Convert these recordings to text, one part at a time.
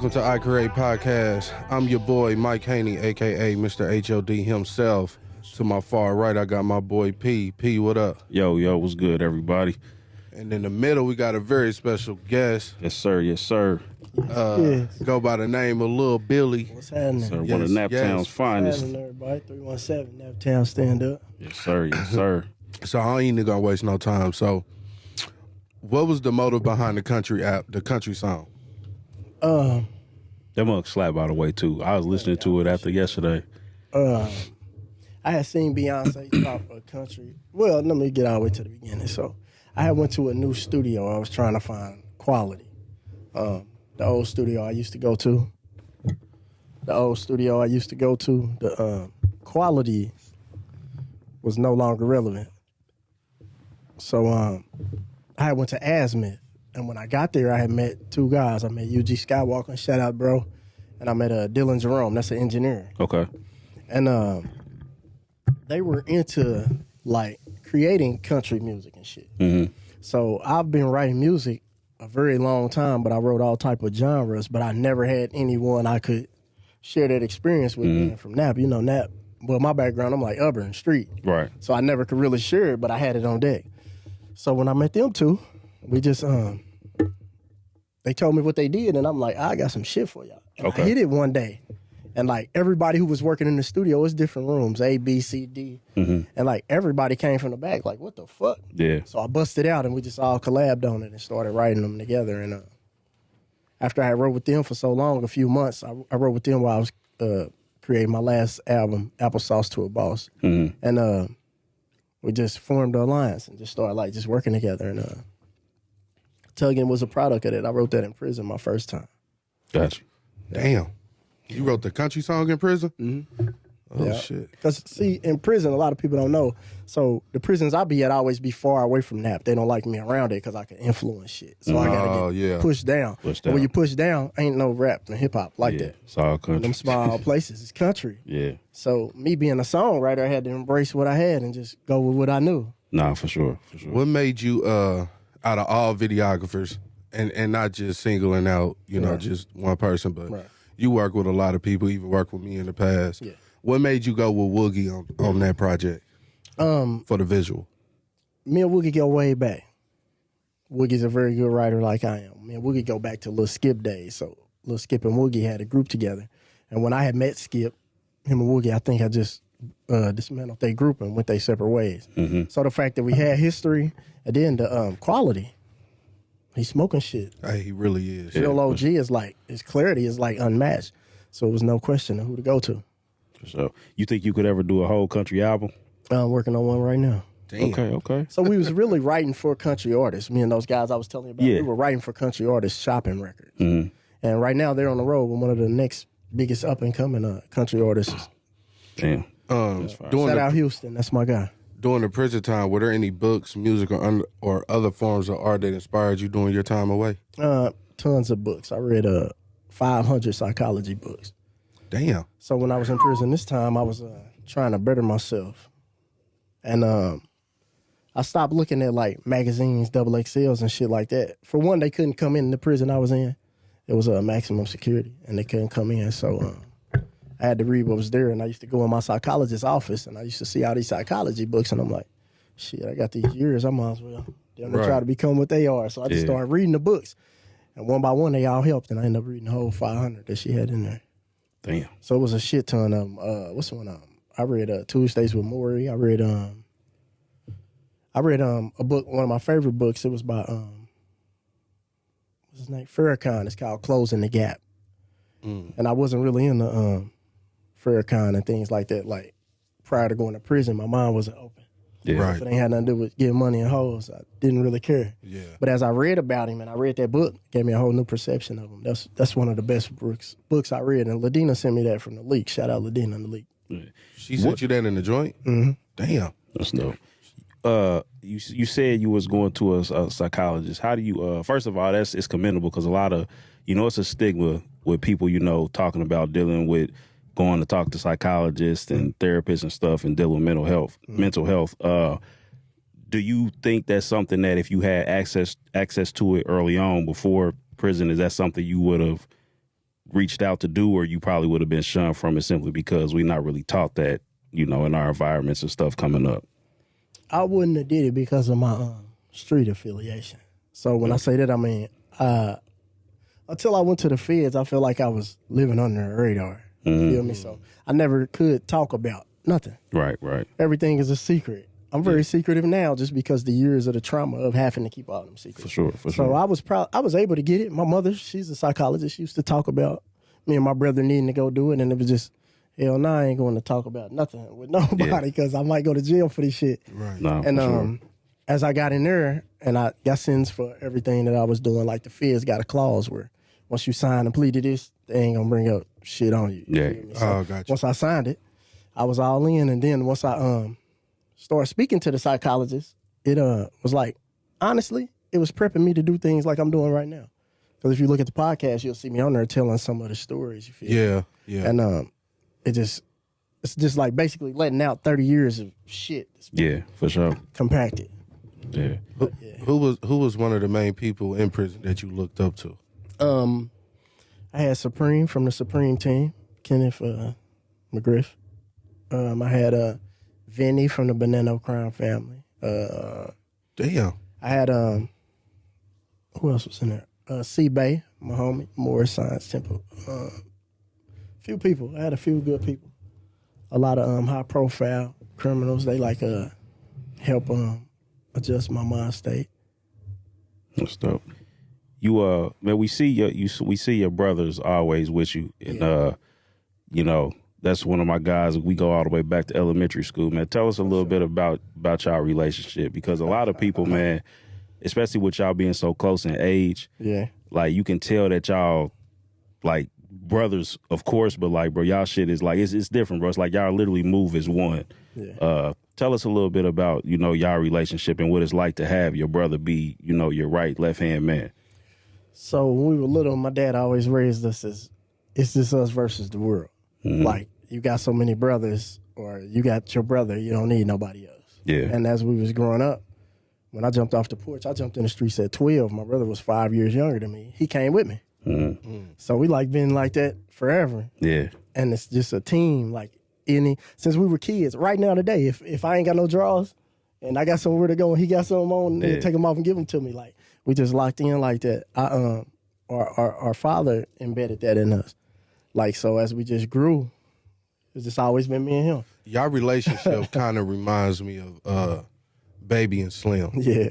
Welcome to I Create Podcast. I'm your boy, Mike Haney, a.k.a. Mr. H.O.D. himself. To my far right, I got my boy P. P, what up? Yo, what's good, everybody? And in the middle, we got a very special guest. Yes, sir. Go by the name of Lil Billy. What's happening? Sir, one of Naptown's finest. What's happening, everybody? 317 Naptown, stand up. Yes, sir. So I ain't even gonna waste no time. So, what was the motive behind the country song? That mug slap, by the way, too. I was listening to it after yesterday. I had seen Beyonce drop a country. Well, let me get all the way to the beginning. So I had went to a new studio. I was trying to find quality. The old studio I used to go to, the quality was no longer relevant. So I went to Azimuth. And when I got there, I had met two guys. I met UG Skywalker, shout out, bro. And I met Dylan Jerome, that's an engineer. Okay. And they were into, like, creating country music and shit. Mm-hmm. So I've been writing music a very long time, but I wrote all type of genres, but I never had anyone I could share that experience with being from Nap. You know, Nap, well, my background, I'm like urban, street. Right. So I never could really share it, but I had it on deck. So when I met them two, we just, they told me what they did, and I'm like, I got some shit for y'all. And Okay. I hit it one day, and like everybody who was working in the studio, it was different rooms, A, B, C, D, and like everybody came from the back, like, what the fuck? Yeah. So I busted out, and we just all collabed on it and started writing them together. And after I wrote with them for so long, a few months, I wrote with them while I was creating my last album, Applesauce to a Boss. And we just formed an alliance and just started like just working together. And Tuggin was a product of it. I wrote that in prison my first time. Gotcha. Damn. You wrote the country song in prison? Mm-hmm. Oh, Yeah. shit. Because, see, in prison, a lot of people don't know. So the prisons I be at always be far away from Nap. They don't like me around it because I can influence shit. So I got to get pushed down. And when you push down, ain't no rap and hip-hop like that. It's all country. Them small places, it's country. Yeah. So me being a songwriter, I had to embrace what I had and just go with what I knew. Nah, for sure. What made you, out of all videographers, and not just singling out, you know, just one person, but you work with a lot of people, even worked with me in the past. Yeah. What made you go with Woogie on that project for the visual? Me and Woogie go way back. Woogie's a very good writer like I am. Me and Woogie go back to Lil Skip days. So Lil Skip and Woogie had a group together. And when I had met Skip, him and Woogie, I think I just dismantled their group and went their separate ways. So the fact that we had history and then the quality, he's smoking shit. Hey, he really is. Real OG is like, his clarity is like unmatched. So it was no question of who to go to. So you think you could ever do a whole country album? I'm working on one right now. Damn. Okay. So we was really writing for country artists. Me and those guys I was telling you about, we were writing for country artists, shopping records. And right now they're on the road with one of the next biggest up-and-coming country artists. Damn. Shout out Houston, that's my guy. During the prison time, were there any books, music, or other forms of art that inspired you during your time away? Tons of books. I read 500 psychology books. Damn. So when I was in prison this time, I was trying to better myself. And I stopped looking at like magazines, XXLs and shit like that. For one, they couldn't come in the prison I was in. It was maximum security and they couldn't come in. So I had to read what was there. And I used to go in my psychologist's office and I used to see all these psychology books. And I'm like, shit, I got these years. I might as well try to become what they are. So I just started reading the books. And one by one, they all helped. And I ended up reading the whole 500 that she had in there. Damn. So it was a shit ton of them. What's one of them? I read Tuesdays with Maury. I read a book, one of my favorite books. It was by what's his name? Farrakhan. It's called Closing the Gap. And I wasn't really into Farrakhan and things like that. Like prior to going to prison, my mind wasn't open. Yeah. Right. If it ain't had nothing to do with getting money and hoes, I didn't really care. Yeah. But as I read about him and I read that book, it gave me a whole new perception of him. That's one of the best books I read. And Ladina sent me that from the leak. Shout out Ladina in the leak. Yeah. She sent you that in the joint? Damn. That's dope. You said you was going to a psychologist. How do you? First of all, it's commendable because a lot of it's a stigma with people talking about dealing with going to talk to psychologists and therapists and stuff and dealing with mental health. Do you think that's something that if you had access to it early on before prison, is that something you would have reached out to do, or you probably would have been shunned from it simply because we're not really taught that, you know, in our environments and stuff coming up? I wouldn't have did it because of my street affiliation. So when I say that, I mean, until I went to the feds, I feel like I was living under the radar. You feel me? So I never could talk about nothing. Right. Everything is a secret. I'm very secretive now just because the years of the trauma of having to keep all them secrets. For sure. So I was proud. I was able to get it. My mother, she's a psychologist. She used to talk about me and my brother needing to go do it, and it was just, hell no, I ain't going to talk about nothing with nobody because I might go to jail for this shit. Right. No, And sure. as I got in there and I got sentenced for everything that I was doing, like the feds got a clause where once you sign and plead to this, they ain't gonna bring up shit on you. Yeah. So Gotcha. once I signed it, I was all in, and then once I started speaking to the psychologist, it was like, honestly, it was prepping me to do things like I'm doing right now. Because if you look at the podcast, you'll see me on there telling some of the stories. You feel me? Yeah. And it's just like basically letting out 30 years of shit. Yeah, for sure. Compacted. Yeah. Who was one of the main people in prison that you looked up to? I had Supreme from the Supreme team, Kenneth McGriff. I had Vinny from the Banana Crime family. Damn. I had who else was in there? C-Bay, my homie, Morris Science Temple. Few people. I had a few good people. A lot of high profile criminals. They like help adjust my mind state. That's dope. You man, we see your brothers always with you, and you know, that's one of my guys. We go all the way back to elementary school, man. Tell us a little bit about y'all relationship, because a lot of people, man, especially with y'all being so close in age, like you can tell that y'all like brothers, of course, but like, bro, y'all shit is like it's different, bro. It's like y'all literally move as one. Tell us a little bit about, you know, y'all relationship and what it's like to have your brother be, you know, your right, left hand man. So when we were little, my dad always raised us as it's just us versus the world. Like, you got so many brothers, or you got your brother, you don't need nobody else. Yeah. And as we was growing up, when I jumped off the porch, I jumped in the streets at 12. My brother was 5 years younger than me. He came with me. So we like been like that forever. Yeah. And it's just a team, like since we were kids. Right now today, if I ain't got no draws and I got somewhere to go and he got something on, and take them off and give them to me. Like, we just locked in like that. Our father embedded that in us. Like, so as we just grew, it's just always been me and him. Y'all relationship kind of reminds me of Baby and Slim. Yeah.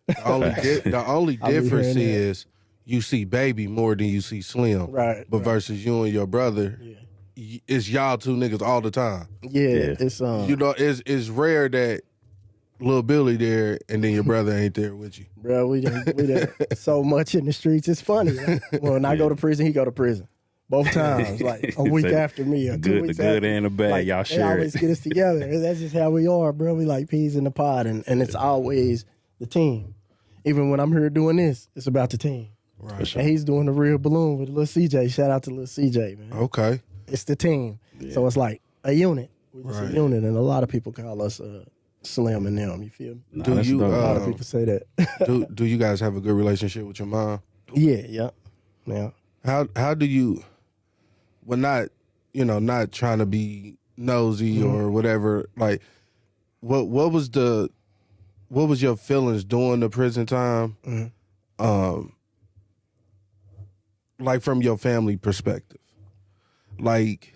The only difference is you see Baby more than you see Slim. Right. But versus you and your brother, it's y'all two niggas all the time. Yeah. It's You know, it's rare that Lil Billy there and then your brother ain't there with you. bro, we done so much in the streets. It's funny. Right? When I go to prison, he go to prison. Both times, like a week after me, or 2 weeks the good after. and the bad, like, y'all they share always it. get us together. That's just how we are, bro. We like peas in the pod, and it's always the team. Even when I'm here doing this, it's about the team. Right. And he's doing the real balloon with Lil CJ. Shout out to Lil CJ, man. Okay. It's the team. So it's like a unit. We're just a unit, and a lot of people call us Slim and them. You feel me? Nah, Do that's you dope. A lot of people say that. do you guys have a good relationship with your mom? Yeah. How do you, well, not trying to be nosy or whatever, like what was your feelings during the prison time? Like from your family perspective, like,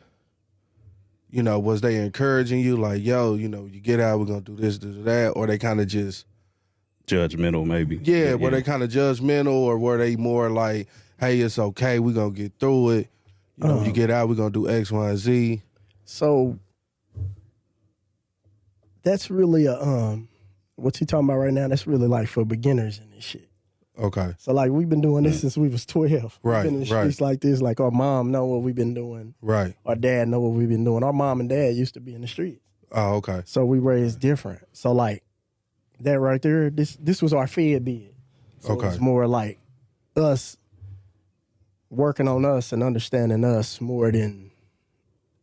you know, was they encouraging you like, yo, you know, you get out, we're gonna do this, that, or they kind of just Judgmental, maybe. were they kind of judgmental, or were they more like, hey, it's okay, we're gonna get through it, you know, you get out, we're gonna do X, Y, and Z? So that's really what you talking about right now, that's really like for beginners and this shit. Okay. So like we've been doing this since we was 12. Right, We've been in the streets like this, like our mom know what we've been doing. Right. Our dad know what we've been doing. Our mom and dad used to be in the streets. Oh, okay. So we raised different. So like that right there, this was our fed bid. So Okay. it's more like us working on us and understanding us more than,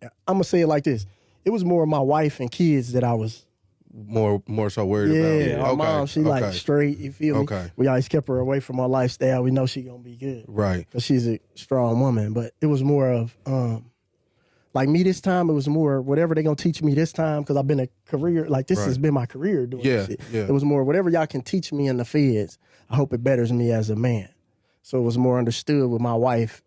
I'm gonna say it like this. It was more my wife and kids that I was more so worried Yeah, about. our Okay, mom, she like straight, you feel me? Okay. We always kept her away from our lifestyle. We know she gonna be good. Right. Because she's a strong woman. But it was more of, like me this time, it was more whatever they gonna teach me this time, because I've been a career, like this has been my career doing this shit. Yeah. It was more whatever y'all can teach me in the feds, I hope it betters me as a man. So it was more understood with my wife.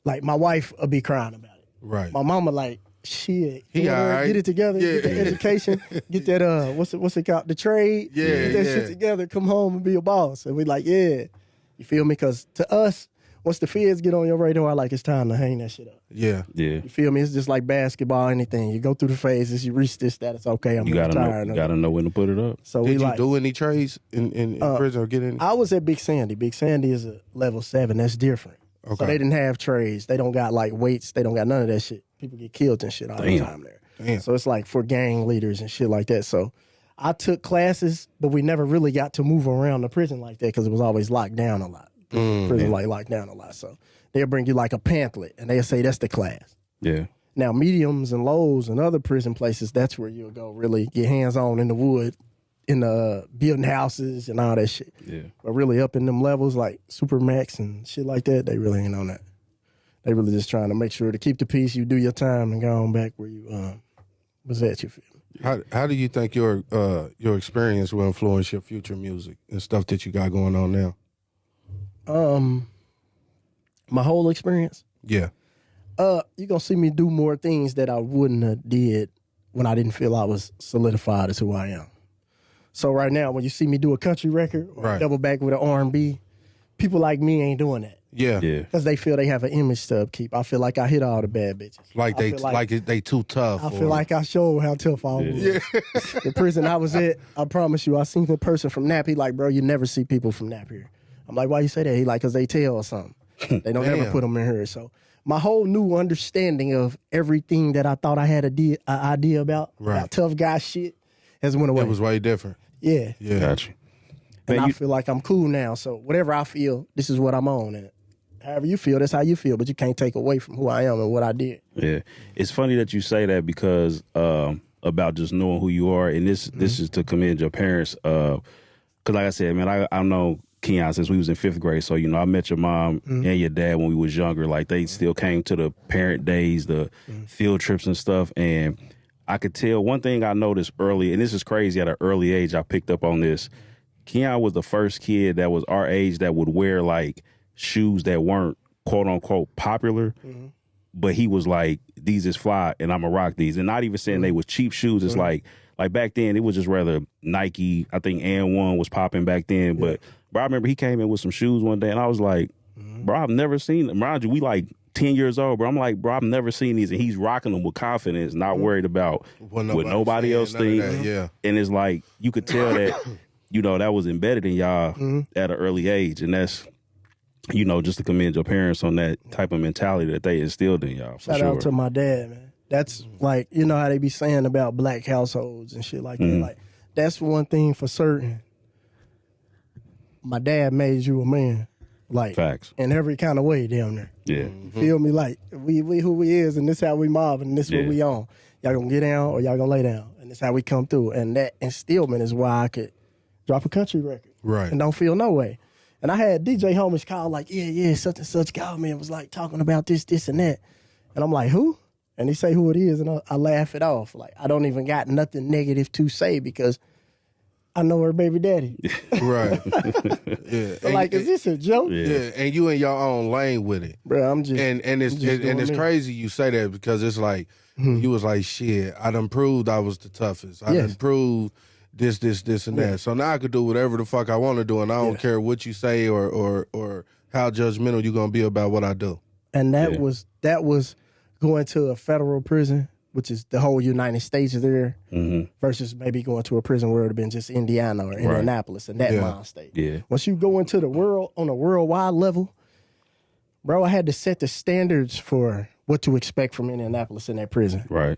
Like my wife would be crying about it. Right. My mama like, shit, He all right. get it together, get that education, get that what's it called, the trade, get that shit together, come home and be a boss. And we like, yeah, you feel me? Because to us, once the feds get on your radar, like it's time to hang that shit up. Yeah. Yeah. You feel me? It's just like basketball, anything. You go through the phases, you reach this status, okay, I'm retired. You gotta know when to put it up. So Did we you do any trades in prison or get any? I was at Big Sandy. Big Sandy is a level 7. That's different. Okay. So they didn't have trades. They don't got like weights. They don't got none of that shit. People get killed and shit all the time there. Damn. So it's like for gang leaders and shit like that. So I took classes, but we never really got to move around the prison like that because it was always locked down a lot. Prison like locked down a lot. So they'll bring you like a pamphlet and they'll say that's the class. Yeah. Now mediums and lows and other prison places, that's where you'll go really get hands on in the wood, in the building houses and all that shit. Yeah. But really up in them levels like Supermax and shit like that, they really ain't on that. They really just trying to make sure to keep the peace, you do your time and go on back where you was at, you feel me? How do you think your experience will influence your future music and stuff that you got going on now? My whole experience, Yeah. you're gonna see me do more things that I wouldn't have did when I didn't feel I was solidified as who I am. So right now, when you see me do a country record or double back with an R&B, people like me ain't doing that. Yeah. Yeah. Because they feel they have an image to upkeep. I feel like I hit all the bad bitches. Like they too tough. I feel like I showed how tough I was. Yeah. The prison I was at, I promise you, I seen the person from Nap. He like, bro, you never see people from Nap here. I'm like, why you say that? He like, because they tell or something. They don't ever put them in here. So my whole new understanding of everything that I thought I had an idea about tough guy shit has went away. It was way different. Yeah. Yeah. Gotcha. And Man, I feel like I'm cool now. So whatever I feel, this is what I'm on. And however you feel, that's how you feel. But you can't take away from who I am and what I did. Yeah, it's funny that you say that because about just knowing who you are, and this is to commend your parents. Because like I said, man, I know Keon since we was in 5th grade, so I met your mom and your dad when we was younger. Like they still came to the parent days, the field trips and stuff, and I could tell one thing I noticed early, and this is crazy. At an early age, I picked up on this. Keon was the first kid that was our age that would wear like shoes that weren't quote unquote popular, but he was like, these is fly and I'ma rock these. And not even saying they was cheap shoes. It's like back then it was just rather Nike. I think And1 was popping back then. But bro, I remember he came in with some shoes one day and I was like, bro, I've never seen them. Mind you, we like 10 years old, bro. I'm like, bro, I've never seen these. And he's rocking them with confidence, not worried about what nobody else thinks. Yeah. And it's like, you could tell that, that was embedded in y'all at an early age. And that's, just to commend your parents on that type of mentality that they instilled in y'all. Shout out to my dad, man. That's like, how they be saying about black households and shit like that. Like, that's one thing for certain. My dad made you a man. Like, facts. In every kind of way down there. Yeah. Feel me? Like, we who we is, and this how we mob, and this what we on. Y'all gonna get down or y'all gonna lay down. And this how we come through. And that instillment is why I could drop a country record. Right. And don't feel no way. And I had DJ homies call like, yeah, such and such called me and was like talking about this, and that. And I'm like, who? And he say who it is, and I laugh it off. Like, I don't even got nothing negative to say because I know her baby daddy. Right. Yeah. So like, is this a joke? Yeah. And you in your own lane with it. Bro, I'm just and it's crazy you say that because it's like you was like, shit, I done proved I was the toughest. I done proved this, and that. So now I could do whatever the fuck I want to do, and I don't care what you say or how judgmental you're gonna be about what I do. And that was going to a federal prison, which is the whole United States there, versus maybe going to a prison where it would have been just Indiana or Indianapolis and that mind state. Yeah. Once you go into the world on a worldwide level, bro, I had to set the standards for what to expect from Indianapolis in that prison. Right.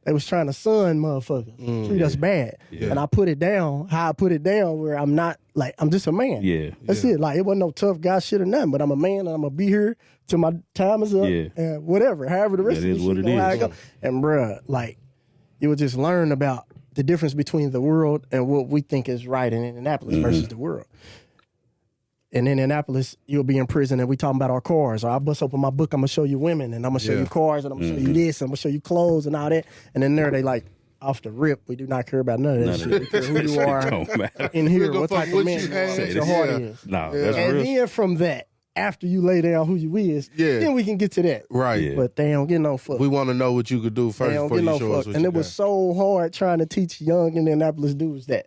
They was trying to son motherfuckers, treat us bad. Yeah. And I put it down, how I put it down where I'm not, like, I'm just a man. Yeah. That's it. Like, it wasn't no tough guy shit or nothing, but I'm a man and I'm going to be here till my time is up and whatever, however the rest of it this is shit what it go. is. And bruh, like, you would just learn about the difference between the world and what we think is right in Indianapolis versus the world. In Indianapolis, you'll be in prison and we talking about our cars. Or I bust open my book, I'm gonna show you women and I'm gonna show you cars and I'm gonna show you this and I'm gonna show you clothes and all that. And then there they like, off the rip, we do not care about none of that shit. We care who you are in here, what type of man you are, what your heart is. No, that's and real. then from that, after you lay down who you is, then we can get to that. Right. Yeah. But they don't get no fuck. We want to know what you could do first They don't before get you no show us fuck. what And you it was got. so hard trying to teach young Indianapolis dudes that.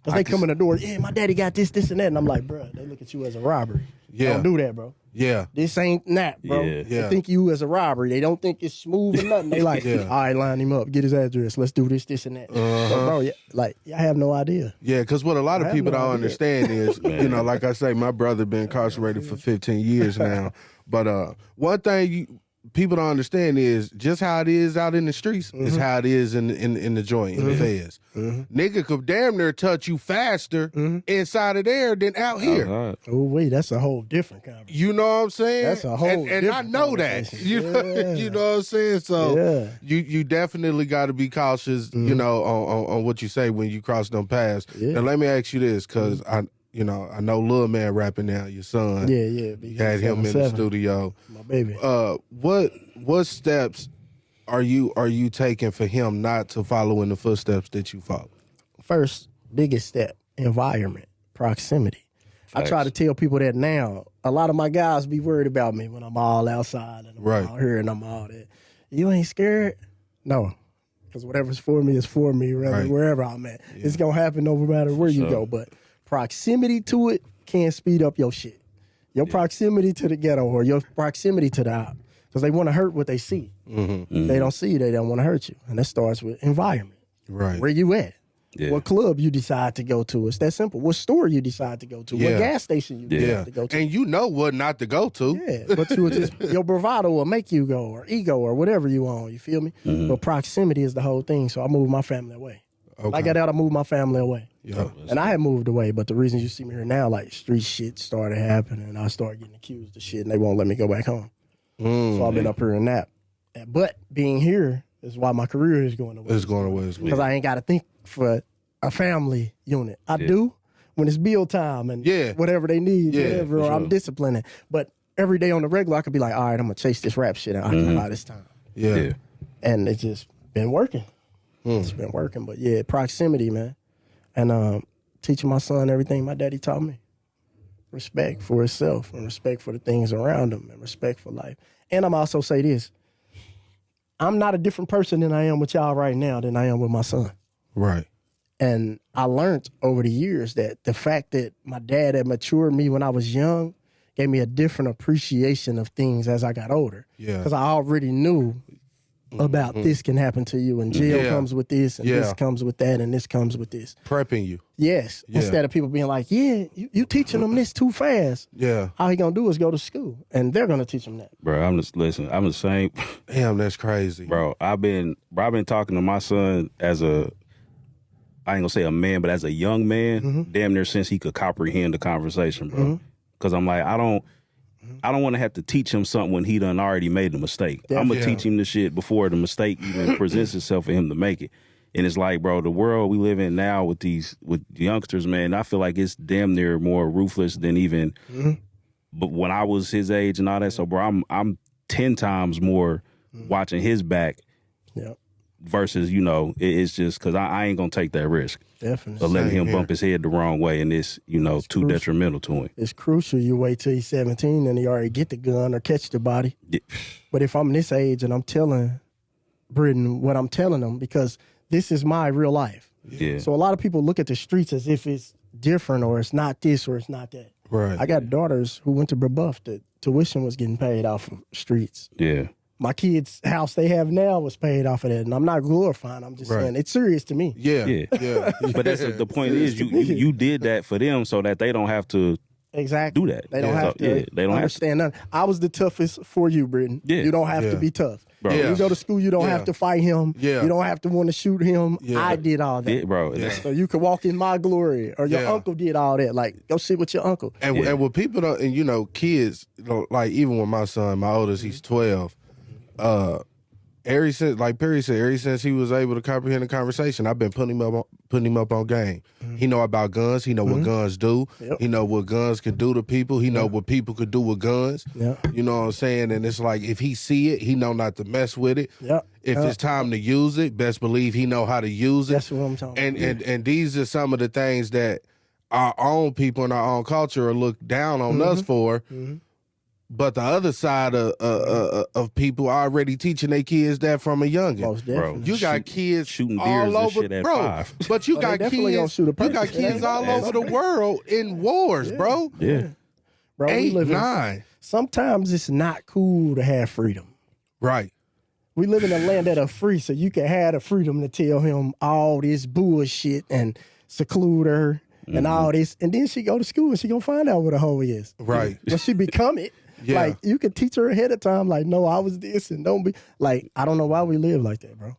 Because they come in the door, yeah, my daddy got this, and that. And I'm like, bro, they look at you as a robbery. Yeah. Don't do that, bro. Yeah. This ain't that, bro. Yeah. They think you as a robbery. They don't think it's smooth or nothing. They like, all right, line him up, get his address. Let's do this, and that. But bro, I have no idea. Yeah, because what a lot of people don't understand is, you know, like I say, my brother been incarcerated for 15 years now. But one thing people don't understand is just how it is out in the streets is how it is in the joint, in the feds. Nigga could damn near touch you faster inside of there than out here. Oh, wait, that's a whole different conversation. You know what I'm saying? That's a whole and I different know that. conversation. You know what I'm saying? So you definitely got to be cautious, you know, on what you say when you cross them paths. Yeah. And let me ask you this, because I know Lil Man rapping now, your son. Yeah. Had him in the studio. My baby. What steps are you taking for him not to follow in the footsteps that you follow? First, biggest step, environment, proximity. I try to tell people that now. A lot of my guys be worried about me when I'm all outside and I'm out here and I'm all that. You ain't scared? No. Because whatever's for me is for me, wherever I'm at. Yeah. It's going to happen no matter where you go. But proximity to it can speed up your shit. Your proximity to the ghetto or your proximity to the op. Because they want to hurt what they see. They don't see you, they don't want to hurt you. And that starts with environment. Right. Where you at? Yeah. What club you decide to go to. It's that simple. What store you decide to go to. What gas station you decide to go to. And you know what not to go to. Yeah, but your bravado will make you go, or ego, or whatever you want. You feel me? But proximity is the whole thing. So I moved my family away. Okay. When I got out, I moved my family away. Yeah. And I had moved away, but the reason you see me here now, like street shit started happening, and I started getting accused of shit, and they won't let me go back home. So I've been up here in that. But being here is why my career is going away. It's going away. Because I ain't got to think for a family unit. I do when it's bill time and whatever they need, whatever, or I'm disciplining. But every day on the regular, I could be like, all right, I'm going to chase this rap shit and occupy this time. Yeah. And it's just been working. It's been working. But yeah, proximity, man. And teaching my son everything my daddy taught me. Respect for himself and respect for the things around him and respect for life. And I'm also say this. I'm not a different person than I am with y'all right now than I am with my son. Right. And I learned over the years that the fact that my dad had matured me when I was young gave me a different appreciation of things as I got older. Yeah. Because I already knew about this can happen to you, and jail comes with this, and this comes with that, and this comes with this. Prepping you. Yes. Instead of people being like, you teaching them this too fast. Yeah. All he gonna do is go to school, and they're gonna teach him that. Bro, I'm the same. Damn, that's crazy. Bro, I've been talking to my son as I ain't gonna say a man, but as a young man, damn near since he could comprehend the conversation, bro. Because I'm like, I don't want to have to teach him something when he done already made the mistake. I'm going to teach him the shit before the mistake even presents itself for him to make it. And it's like, bro, the world we live in now with youngsters, man, I feel like it's damn near more ruthless than even but when I was his age and all that. So, bro, I'm 10 times more watching his back versus, it's just because I ain't going to take that risk. Definitely. Of letting him bump his head the wrong way and it's, too detrimental to him. It's crucial you wait till he's 17 and he already get the gun or catch the body. Yeah. But if I'm this age and I'm telling Britain what I'm telling them, because this is my real life. Yeah. So a lot of people look at the streets as if it's different or it's not this or it's not that. Right. I got daughters who went to Brebeuf. The tuition was getting paid off of streets. Yeah. My kids' house they have now was paid off of that. And I'm not glorifying. I'm just saying it's serious to me. Yeah. But that's the point is you did that for them so that they don't have to exactly do that. They don't have to they don't understand nothing. I was the toughest for you, Britton. Yeah. You don't have to be tough. Bro. When you go to school, you don't have to fight him. Yeah. You don't have to want to shoot him. I did all that. Yeah, bro. So you could walk in my glory. Or your uncle did all that. Like, go sit with your uncle. And with people, and kids, like even with my son, my oldest, he's 12. ever since, like Perry said, ever since he was able to comprehend the conversation, I've been putting him up on game. He know about guns. He know what guns do. Yep. He know what guns can do to people. He know what people could do with guns. Yeah. You know what I'm saying? And it's like, if he see it, he know not to mess with it. Yeah. If it's time to use it, best believe he know how to use it. That's what I'm talking about. And these are some of the things that our own people in our own culture are looked down on us for. But the other side of people are already teaching their kids that from a youngin'. Most definitely. You got kids shooting deers all and over, shit at bro. 5. But you got definitely gonna kids. shoot a You person. got It kids ain't all bad. over the world in wars, bro. Yeah. Bro, we 8, live in, 9, sometimes it's not cool to have freedom. right? We live in a land that are free, so you can have the freedom to tell him all this bullshit and seclude her and all this. And then she go to school and she gonna find out what a hoe is. Right. When she become it, Yeah. like you can teach her ahead of time, like, no, I was this and don't be like, I don't know why we live like that, bro.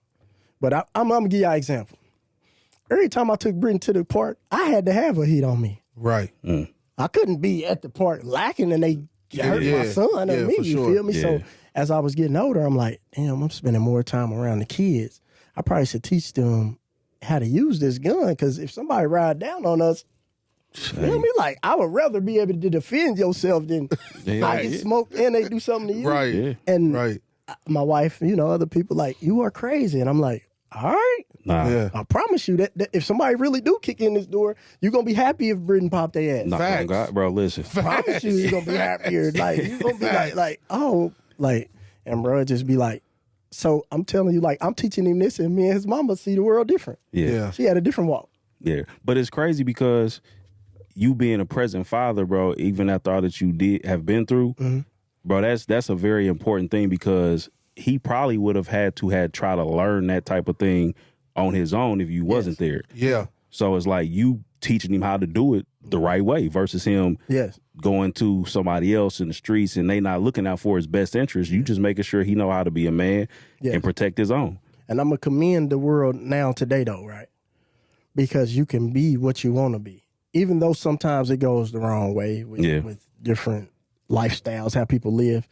But I'm gonna give you an example. Every time I took Brittany to the park, I had to have a heat on me. Right. I couldn't be at the park lacking and they hurt Yeah. my son Yeah, and me, for you sure. feel me? Yeah. So as I was getting older, I'm like, damn, I'm spending more time around the kids. I probably should teach them how to use this gun, because if somebody ride down on us, you feel me? Like, I would rather be able to defend yourself than I get smoked and they do something to you. Right. Yeah. And Right. my wife, other people like, you are crazy. And I'm like, all right. Nah. Yeah. I promise you that if somebody really do kick in this door, you're going to be happy if Britain popped their ass. Nah, Facts. God, bro, listen. Promise you, you're gonna be happier. Like you're gonna be like, oh, like, and bro, it just be like, so I'm telling you, like, I'm teaching him this, and me and his mama see the world different. Yeah. Yeah. She had a different walk. Yeah. But it's crazy because you being a present father, bro, even after all that you have been through, bro, that's a very important thing, because he probably would have had to try to learn that type of thing on his own if you wasn't there. Yeah. So it's like you teaching him how to do it the right way versus him Yes. going to somebody else in the streets and they not looking out for his best interest. You just making sure he know how to be a man and protect his own. And I'm gonna commend the world now today, though, right? Because you can be what you want to be, even though sometimes it goes the wrong way with different lifestyles, how people live.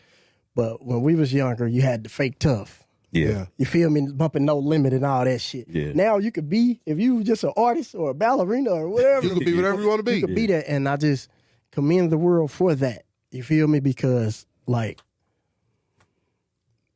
But when we was younger, you had the fake tough. Yeah. You feel me? Bumping No Limit and all that shit. Yeah. Now you could be, if you just an artist or a ballerina or whatever. You can be whatever you want to be. You could be that. And I just commend the world for that. You feel me? Because, like,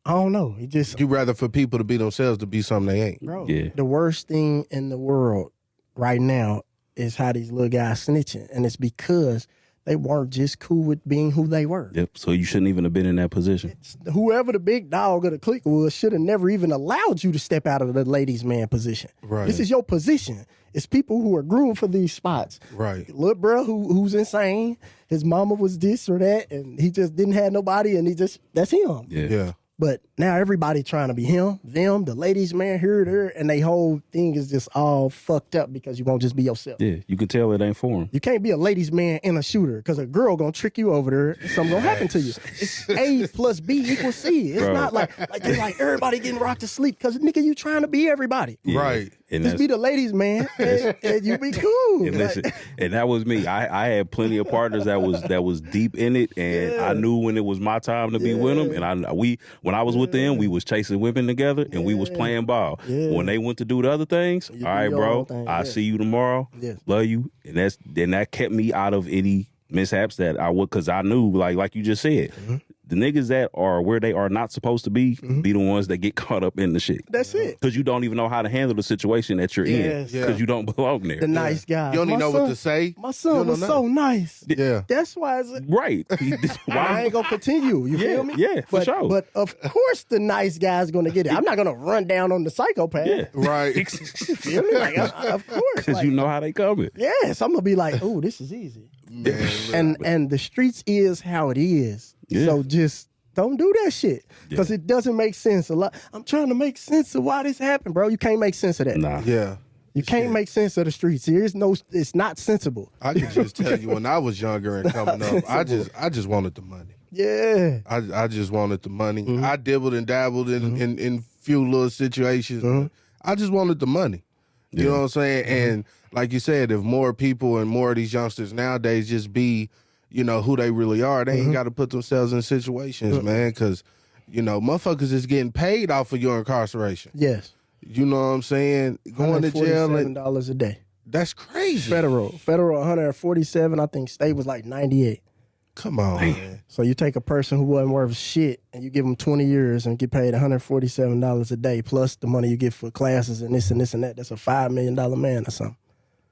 I don't know. It just, You rather for people to be themselves to be something they ain't. bro, Yeah. the worst thing in the world right now is how these little guys snitching. And it's because they weren't just cool with being who they were. Yep. So you shouldn't even have been in that position. Whoever the big dog of the clique was should have never even allowed you to step out of the ladies' man position. Right. This is your position. It's people who are groomed for these spots. Right. Little bro who's insane. His mama was this or that, and he just didn't have nobody, and that's him. Yeah. Yeah. But now everybody trying to be him, them, the ladies' man, here, there, and they whole thing is just all fucked up because you won't just be yourself. Yeah. You can tell it ain't for him. You can't be a ladies' man and a shooter, because a girl gonna trick you over there and something gonna happen to you. It's A plus B equals C. It's Bro. not like they like everybody getting rocked to sleep, because nigga, you trying to be everybody. Yeah. Right. And Just be the ladies' man and you be cool. And listen, and that was me. I had plenty of partners that was deep in it, and I knew when it was my time to be with them. And when I was with them, we was chasing women together, and we was playing ball. Yeah. When they went to do the other things, all right, your bro, own thing, I yeah. see you tomorrow. Yes. Love you, and that kept me out of any mishaps that I would, because I knew, like you just said. The niggas that are where they are not supposed to be the ones that get caught up in the shit. That's it. Because you don't even know how to handle the situation that you're in. Yes. Because Yeah. you don't belong there. The nice guy. You don't even know what to say. My You son don't was know so nice. Yeah. That's why it's Right. I ain't gonna continue. You feel me? Yeah, for but, sure. But of course, the nice guy's gonna get it. I'm not gonna run down on the psychopath. Yeah. Right. You feel me? Like, of course. Because Like, you know how they coming. yes, I'm gonna be like, oh, this is easy. Man, And the streets is how it is. Yeah. So just don't do that shit, because it doesn't make sense. I'm trying to make sense of why this happened, bro. You can't make sense of that. Nah. yeah. You can't make sense of the streets. It's not sensible. I could just tell you when I was younger and coming up, I just wanted the money. Yeah. I just wanted the money. I dibbled and dabbled in few little situations. I just wanted the money. You know what I'm saying? And like you said, if more people and more of these youngsters nowadays just be, who they really are, they ain't got to put themselves in situations, man, because You know, motherfuckers is getting paid off of your incarceration. Yes. You know what I'm saying? Going to jail. $147 a day. That's crazy. Federal 147. I think state was like 98. Come on, man. So you take a person who wasn't worth shit and you give them 20 years and get paid $147 a day plus the money you get for classes and this and this and that. That's a $5 million man or something.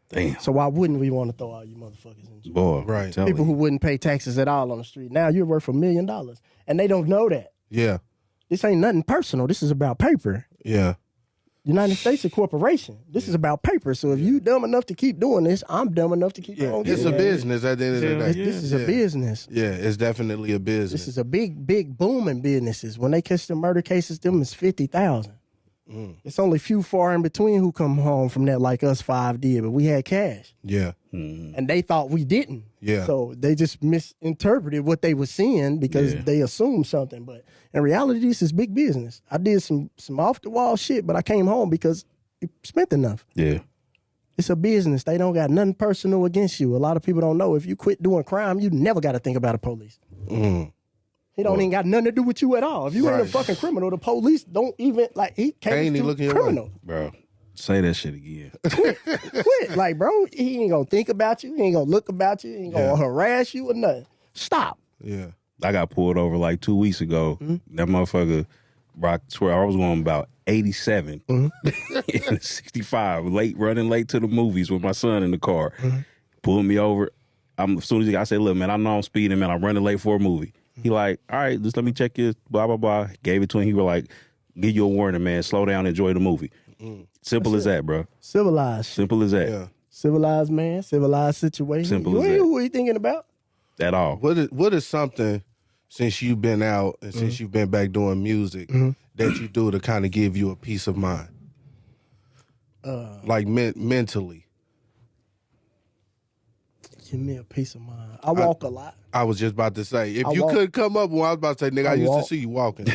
Damn. So why wouldn't we want to throw all you motherfuckers in jail? Boy, Right. People who wouldn't pay taxes at all on the street. Now you're worth $1 million. And they don't know that. Yeah. This ain't nothing personal. This is about paper. Yeah. United States is a corporation. This is about paper. So if you dumb enough to keep doing this, I'm dumb enough to keep doing It's this. a business at the end of the day. This is a business. Yeah, it's definitely a business. This is a big booming businesses. When they catch the murder cases, them is 50,000. It's only few far in between who come home from that like us 5 did, but we had cash. Yeah. And they thought we didn't. Yeah. So they just misinterpreted what they were seeing because they assumed something. But in reality, this is big business. I did some off the wall shit, but I came home because you spent enough. Yeah. It's a business. They don't got nothing personal against you. A lot of people don't know. If you quit doing crime, you never got to think about the police. He don't even got nothing to do with you at all. If you ain't a fucking criminal, the police don't even, like, he can't Ain't he looking your criminal. way? Bro, say that shit again. Quit. Like, bro, he ain't gonna think about you. He ain't gonna look about you. He ain't gonna harass you or nothing. Stop. Yeah. I got pulled over like 2 weeks ago. That motherfucker, bro, I swear I was going about 87 in 65, running late to the movies with my son in the car. Pulled me over. As soon as I said, look, man, I know I'm speeding, man. I'm running late for a movie. He like, all right, just let me check your blah, blah, blah. Gave it to him. He was like, give you a warning, man. Slow down, enjoy the movie. Simple as that, bro. Civilized. Simple as that. Yeah. Civilized man, civilized situation. Simple you as ain't that. who he thinking about. At all. What is something since you've been out and since you've been back doing music that you do to kind of give you a peace of mind? Like mentally. Give me a peace of mind. I walk a lot. I was just about to say, if I you walk. could come up, well, I was about to say, nigga, I used walk. to see you walking.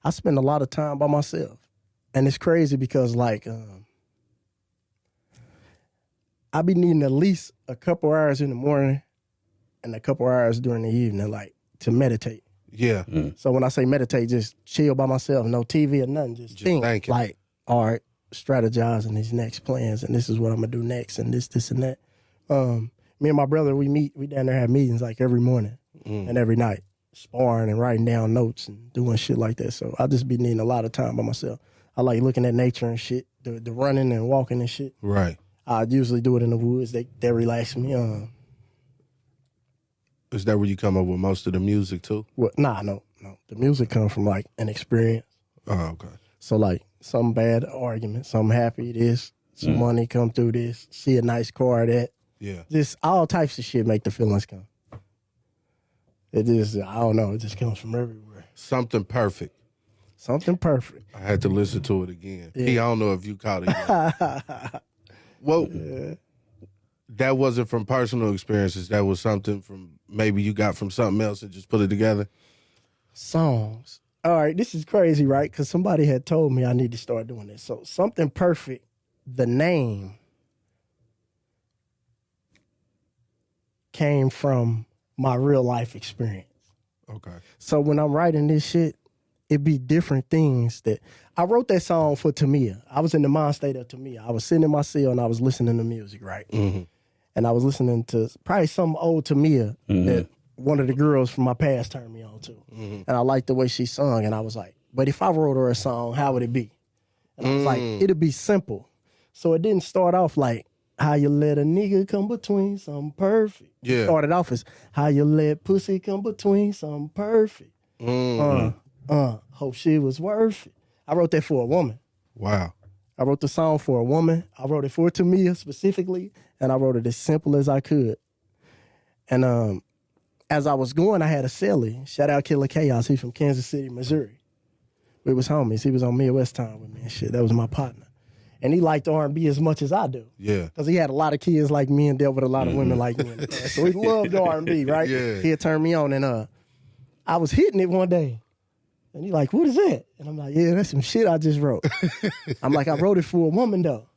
I spend a lot of time by myself. And it's crazy because, like, I be needing at least a couple hours in the morning and a couple hours during the evening, like, to meditate. Yeah. So when I say meditate, just chill by myself, no TV or nothing, just think. thinking. Like, all right, strategizing these next plans, and this is what I'm going to do next, and this, and that. Me and my brother, we down there have meetings, like, every morning and every night, sparring and writing down notes and doing shit like that. So I just be needing a lot of time by myself. I like looking at nature and shit, the running and walking and shit. Right. I usually do it in the woods. They relax me. Is that where you come up with most of the music too? No. The music comes from, like, an experience. Oh, okay. So, like, some bad argument, some happy, this, some money come through this, see a nice car, that. Yeah. Just all types of shit make the feelings come. It just, I don't know, it just comes from everywhere. Something perfect. Something perfect. I had to listen to it again. I don't know if you caught it yet. Well, that wasn't from personal experiences. That was something from maybe you got from something else and just put it together. Songs. All right, this is crazy, right? Because somebody had told me I need to start doing this. So, Something Perfect, the name came from my real life experience. Okay. So when I'm writing this shit, it be different things that I wrote that song for Tamia. I was in the mind state of Tamia. I was sitting in my cell and I was listening to music, right? And I was listening to probably some old Tamia that one of the girls from my past turned me on to. And I liked the way she sung. And I was like, but if I wrote her a song, how would it be? And I was like, it'd be simple. So it didn't start off like, how you let a nigga come between something perfect. Yeah. It started off as, how you let pussy come between something perfect. Hope she was worth it. I wrote that for a woman. Wow. I wrote the song for a woman. I wrote it for Tamia specifically, and I wrote it as simple as I could. And as I was going, I had a cellie. Shout out Killer Chaos. He's from Kansas City, Missouri. We was homies. He was on Midwest Time with me and shit. That was my partner. And he liked R&B as much as I do. Yeah. Because he had a lot of kids like me and dealt with a lot of women like me. So he loved R&B, right? Yeah. He had turned me on. And I was hitting it one day. And he like, what is that? And I'm like, yeah, that's some shit I just wrote. I'm like, I wrote it for a woman, though.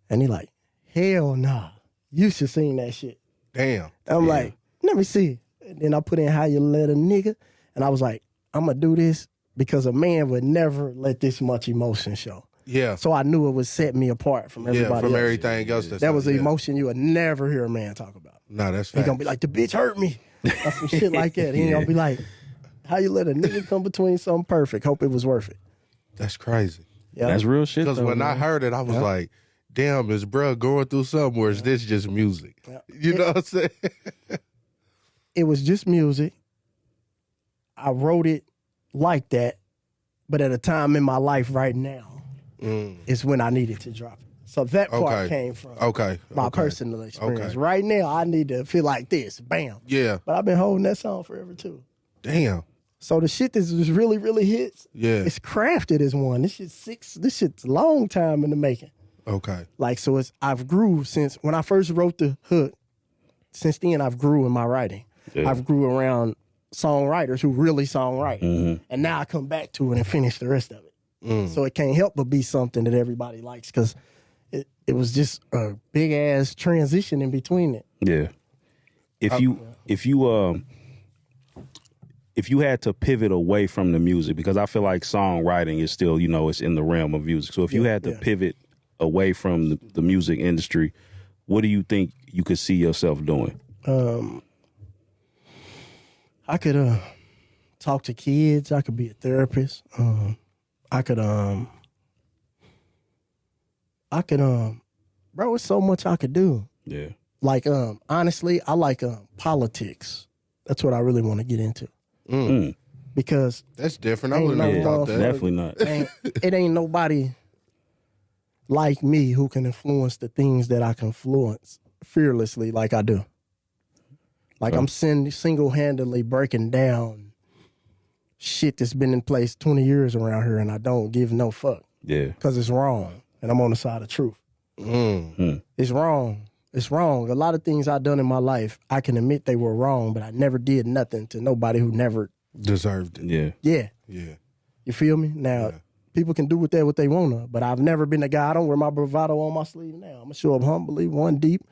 And he like, hell nah. You should sing that shit. Damn. I'm like, let me see. And then I put in How You Let a Nigga. And I was like, I'm going to do this because a man would never let this much emotion show. Yeah. So I knew it would set me apart from everybody else. Everything else. That was the emotion you would never hear a man talk about. No, that's He facts. gonna be like, the bitch hurt me. Or some shit like that. He ain't gonna be like, how you let a nigga come between something perfect? Hope it was worth it. That's crazy. Yeah. That's real shit. Because when I heard it, I was like, damn, is bruh going through something, or is this just music? Yeah. You know what I'm saying? It was just music. I wrote it like that, but at a time in my life right now is when I needed to drop it. So that part came from my personal experience. Okay. Right now, I need to feel like this. Bam. Yeah. But I've been holding that song forever too. Damn. So the shit that just really, really hits, it's crafted as one. This shit's a long time in the making. Okay. Like, so I've grew since when I first wrote the hook. Since then, I've grew in my writing. Yeah. I've grew around songwriters who really songwrite. Mm-hmm. And now I come back to it and finish the rest of it. So it can't help but be something that everybody likes because it was just a big ass transition in between it. Yeah. If you had to pivot away from the music, because I feel like songwriting is still, it's in the realm of music. So if you had to pivot away from the music industry, what do you think you could see yourself doing? I could talk to kids. I could be a therapist. I could bro, it's so much I could do. Yeah. Like, honestly, I like politics. That's what I really want to get into. Because that's different. I wouldn't know about that. Definitely not. It ain't nobody like me who can influence the things that I can influence fearlessly like I do. Like I'm single-handedly breaking down shit that's been in place 20 years around here and I don't give no fuck. Yeah. Because it's wrong and I'm on the side of truth. It's wrong. It's wrong. A lot of things I've done in my life, I can admit they were wrong, but I never did nothing to nobody who never deserved it. Yeah. Yeah. Yeah. You feel me? Now, people can do with that what they want to, but I've never been a guy, I don't wear my bravado on my sleeve now. I'm going to show up humbly, one deep,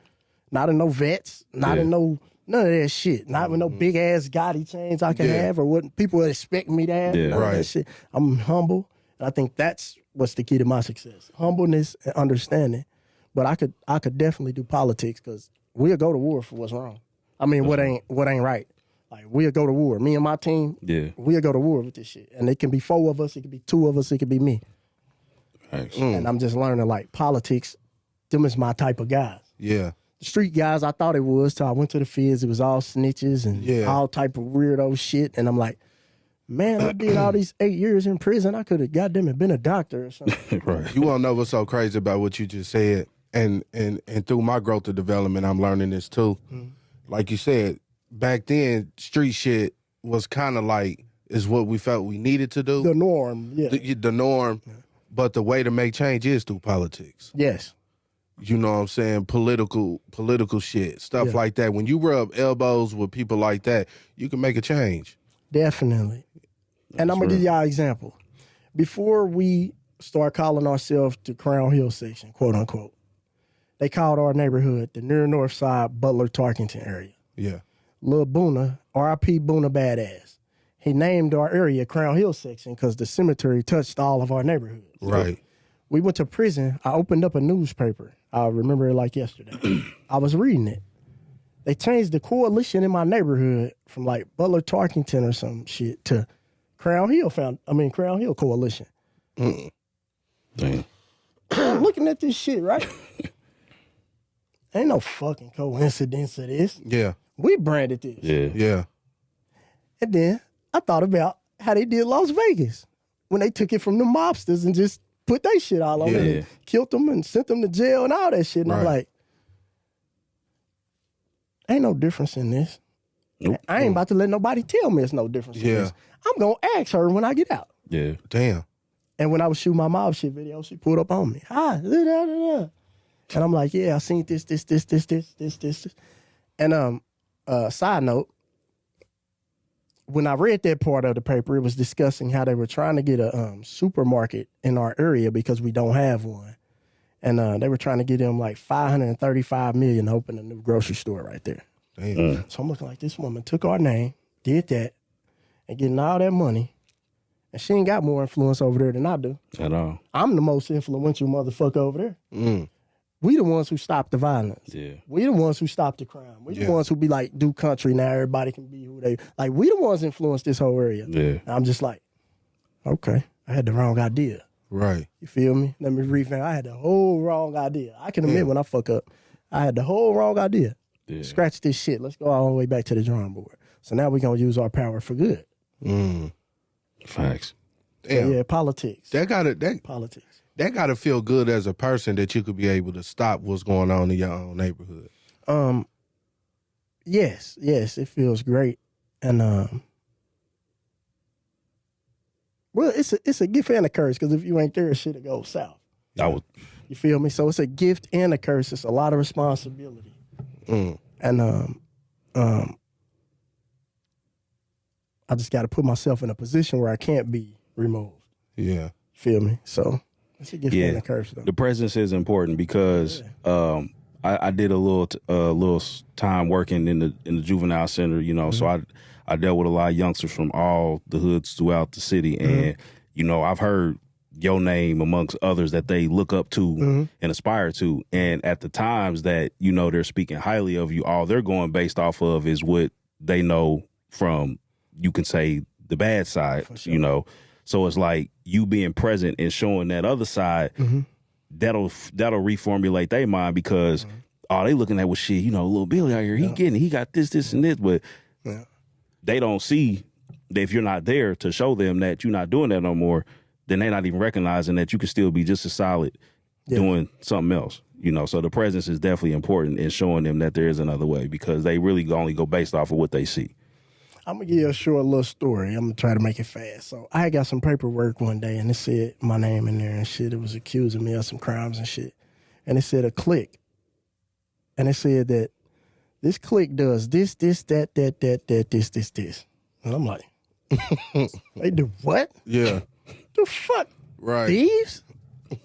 not in no vets, not in no, none of that shit. Not with no big ass gaudy chains I can have or what people would expect me to have. Yeah. None of that shit. I'm humble, and I think that's what's the key to my success. Humbleness and understanding. But I could definitely do politics because we'll go to war for what's wrong. I mean, what ain't right. Like, we'll go to war. Me and my team, we'll go to war with this shit. And it can be 4 of us, it can be 2 of us, it could be me. And I'm just learning, like, politics, them is my type of guys. Yeah. The street guys, I thought it was till I went to the feds. It was all snitches and all type of weirdo shit. And I'm like, man, I did all these 8 years in prison. I could have goddamn it been a doctor or something. Right. You won't know what's so crazy about what you just said. And through my growth and development, I'm learning this too. Like you said, back then, street shit was kind of like, is what we felt we needed to do. The norm, The norm. But the way to make change is through politics. Yes. You know what I'm saying? Political shit, stuff like that. When you rub elbows with people like that, you can make a change. Definitely. And I'm going to give y'all an example. Before we start calling ourselves the Crown Hill section, quote unquote, they called our neighborhood the near north side Butler Tarkington area. Yeah. Lil Boona, R.I.P. Boona Badass. He named our area Crown Hill section because the cemetery touched all of our neighborhoods. Right. We went to prison. I opened up a newspaper. I remember it like yesterday. I was reading it. They changed the coalition in my neighborhood from like Butler Tarkington or some shit to Crown Hill Coalition. Damn. I'm looking at this shit, right? Ain't no fucking coincidence of this. Yeah. We branded this. Yeah. Yeah. And then I thought about how they did Las Vegas when they took it from the mobsters and just put their shit all over it and killed them and sent them to jail and all that shit. And I'm like, ain't no difference in this. Nope. I ain't about to let nobody tell me it's no difference in this. I'm going to ask her when I get out. Yeah. Damn. And when I was shooting my mob shit video, she pulled up on me. Hi. And I'm like, yeah, I seen this. And side note, when I read that part of the paper, it was discussing how they were trying to get a supermarket in our area because we don't have one. And they were trying to get them like $535 million to open a new grocery store right there. Damn. So I'm looking like this woman took our name, did that, and getting all that money. And she ain't got more influence over there than I do. At all. I'm the most influential motherfucker over there. Mm. We the ones who stop the violence. Yeah. We the ones who stop the crime. We the Yeah. ones who be like, do country now, everybody can be who they, like, we the ones influence this whole area. Yeah. And I'm just like, okay, I had the wrong idea. Right. You feel me? Let me revamp. I had the whole wrong idea. I can admit when I fuck up, I had the whole wrong idea. Yeah. Scratch this shit. Let's go all the way back to the drawing board. So now we're going to use our power for good. Mm. Facts. Damn. Yeah, politics. Politics. That gotta feel good as a person that you could be able to stop what's going on in your own neighborhood. Yes, it feels great. And well, it's a gift and a curse, because if you ain't there, shit'll go south. You feel me? So it's a gift and a curse. It's a lot of responsibility. Mm. And I just got to put myself in a position where I can't be removed. Yeah. Feel me? So it's a gift and a curse, though. The presence is important because I did a little time working in the juvenile center, you know, so I dealt with a lot of youngsters from all the hoods throughout the city, and you know, I've heard your name amongst others that they look up to and aspire to, and at the times that, you know, they're speaking highly of you, all they're going based off of is what they know from, you can say, the bad side, you know. So it's like you being present and showing that other side, that'll reformulate their mind, because all they looking at was shit, you know, Lil Billy out here, he got this, and this, but they don't see that if you're not there to show them that you're not doing that no more, then they're not even recognizing that you can still be just as solid doing something else, you know. So the presence is definitely important in showing them that there is another way, because they really only go based off of what they see. I'm going to give you a short little story. I'm going to try to make it fast. So I got some paperwork one day, and it said my name in there and shit. It was accusing me of some crimes and shit. And it said a clique. And it said that this clique does this, that, this. And I'm like, they do what? Yeah. The fuck? Right. Thieves?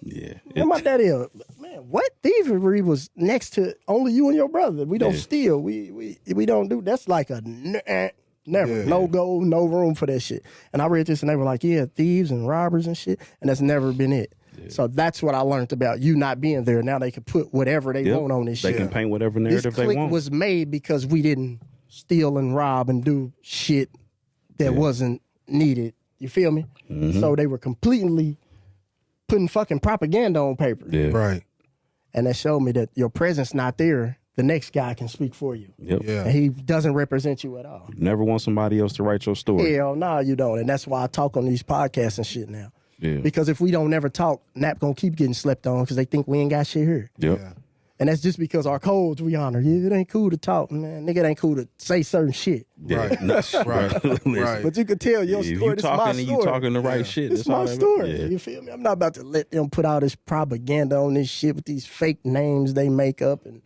Yeah. And my daddy, man, what? Thievery was next to only you and your brother. We don't steal. We don't do, that's like a never. Yeah. No go, no room for that shit. And I read this and they were like, yeah, thieves and robbers and shit. And that's never been it. Yeah. So that's what I learned about you not being there. Now they can put whatever they want on this shit. They can paint whatever narrative they want. This clique was made because we didn't steal and rob and do shit that wasn't needed. You feel me? So they were completely putting fucking propaganda on paper. Yeah. Right. And that showed me that your presence not there, the next guy can speak for you. Yep. Yeah. And he doesn't represent you at all. You never want somebody else to write your story. Hell no, you don't. And that's why I talk on these podcasts and shit now. Yeah. Because if we don't never talk, Nap gonna keep getting slept on because they think we ain't got shit here. Yep. Yeah. And that's just because our codes we honor. Yeah, it ain't cool to talk, man. Nigga, it ain't cool to say certain shit. Yeah. Right. Right. But you could tell your If story. you This my talking and story. you talking the right shit. It's that's all my that- story. Yeah. You feel me? I'm not about to let them put all this propaganda on this shit with these fake names they make up and